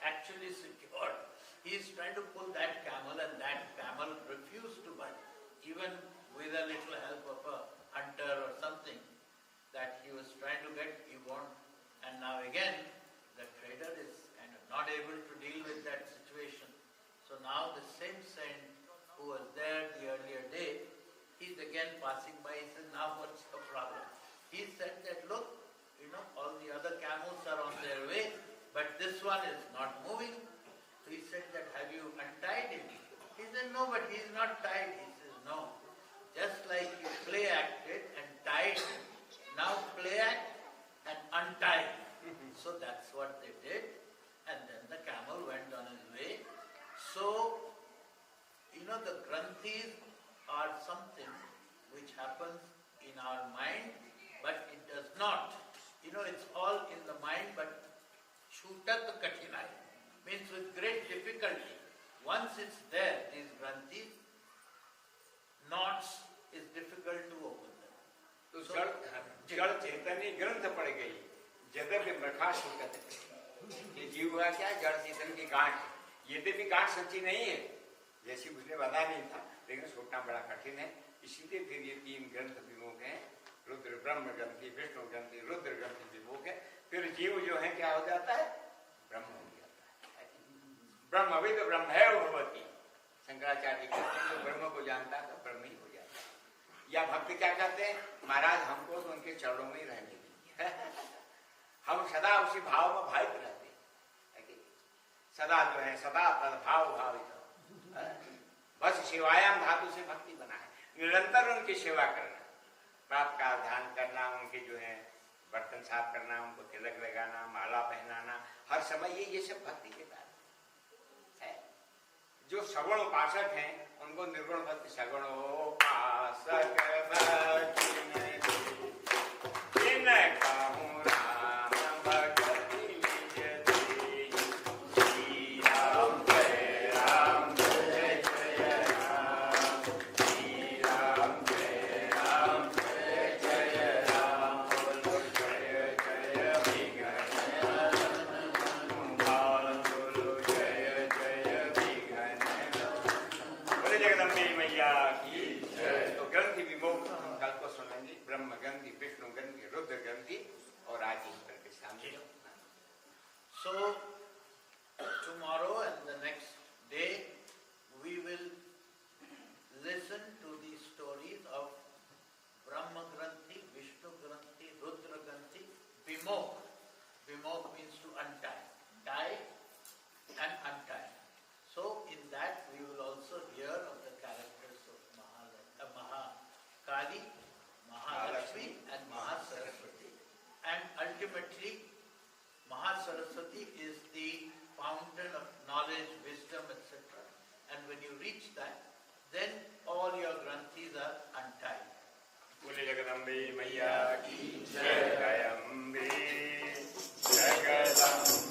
actually secured, he is trying to pull that camel, and that camel refused to budge, even with a little help of a hunter or something that he was trying to get, he won't. And now again, the trader is kind of not able to deal with that situation. So now the same saint who was there the earlier day, he's again passing by. He said, "Now what's the problem?" He said that, "Look, all the other camels are on their way, but this one is not moving." So he said that, "Have you untied him?" He said, "No, but he's not tied." He says, "No, just like you play acted and tied him, now play act and untie him." So that's what they did, and then the camel went on his way. So, the granthis are something which happens in our mind, but it does not. It's all in the mind. it's there, these granthis, knots is difficult to open them. तो जड़ चैतन्य ग्रंथ पड़ गई, जगत में प्रकाश होकर ये जीव हुआ क्या, जड़ चेतन की गांठ। यद्यपि गांठ सच्ची नहीं है, जैसी उसने बता नहीं था, लेकिन सोचना बड़ा कठिन है। इसीलिए फिर ये 3 ग्रंथ विमुख हैं, रुद्र ब्रह्म ग्रंथि, विष्णु ग्रंथि, रुद्र ग्रंथि विमुख है। फिर जीव जो है क्या हो जाता है, ब्रह्म हो जाता है। ब्रह्म भी तो ब्रह्म है भगवती, शंकराचार्य कहते हैं, जो ब्रह्म को जानता है तो ब्रह्म ही हो जाता है। या भक्त क्या कहते हैं, महाराज हमको तो उनके चरणों में ही रहने दीजिए हम सदा उसी भाव में भावित रहते हैं, सदा जो है सदा तद्भाव भावित, बस शिवायाम धातु से भक्ति बना है, निरंतर उनकी सेवा करना, प्राप्त का ध्यान करना, उनके जो है बर्तन साफ करना, उनको तिलक लगाना, माला पहनाना, हर समय ये सब भक्ति के कार्य है। जो सगुण उपासक हैं उनको निर्गुण भक्ति, सगुणोपासक So, tomorrow and the next day, we will listen to the stories of Brahma Granthi, Vishnu Granthi, Rudra Granthi, Vimokh. Vimokh means to untie, tie and untie. So, in that we will also hear of the characters of Mahakali, Mahalakshmi and Mahasaraswati. And ultimately, Mahasaraswati is the fountain of knowledge, wisdom, etc. And when you reach that, then all your granthis are untied. बोले जगदम्बे मैया की जय, जगदम्बे जगदम्बे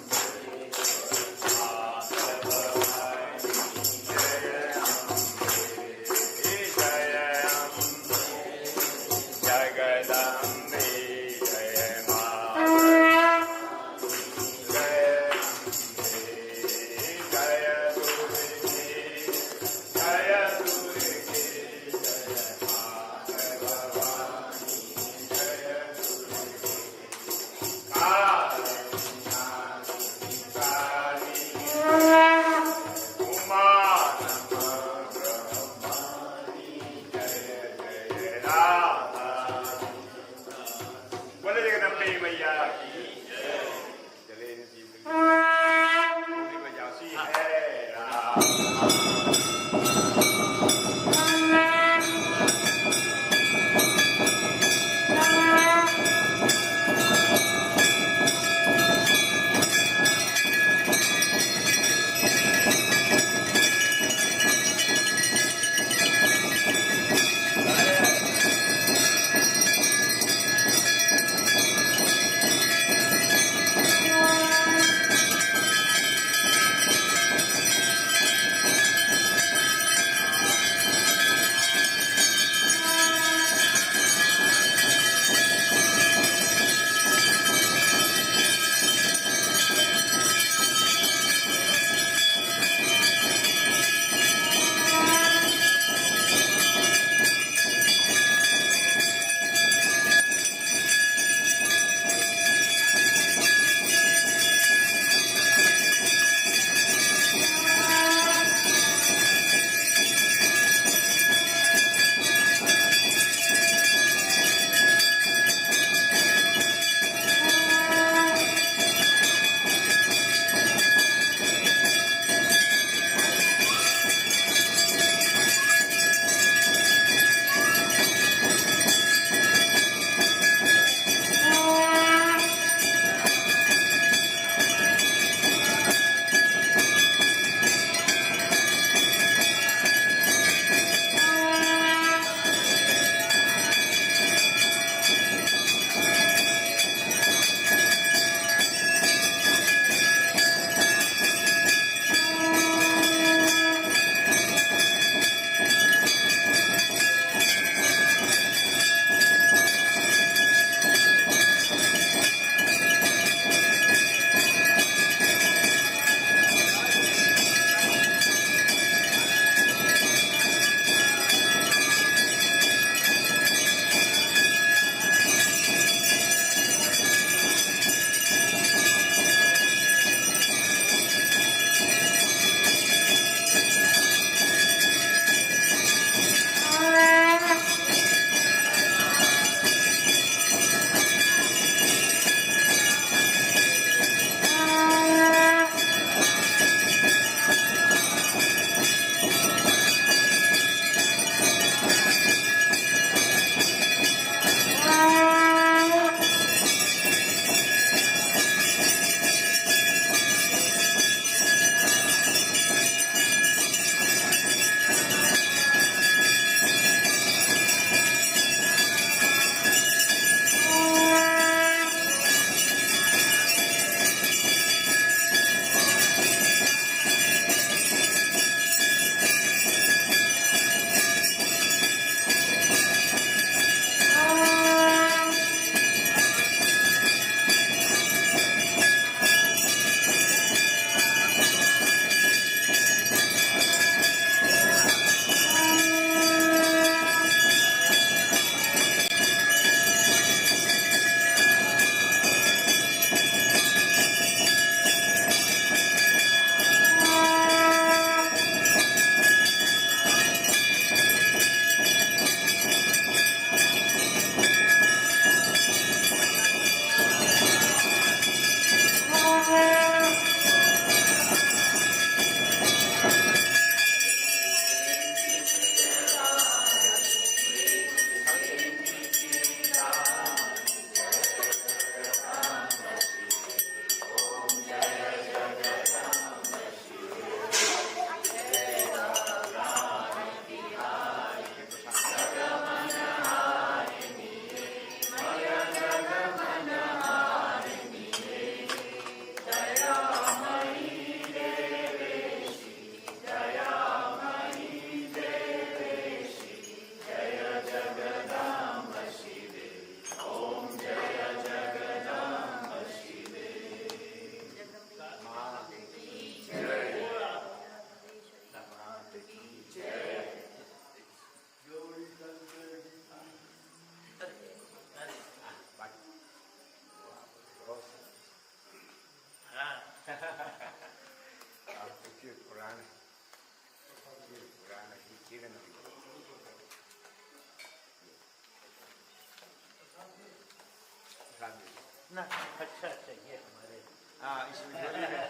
इतना अच्छा चाहिए हमारे हाँ इसमें झोली में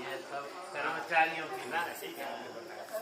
ये सब कर्मचारियों की ना ठीक है आपने बताया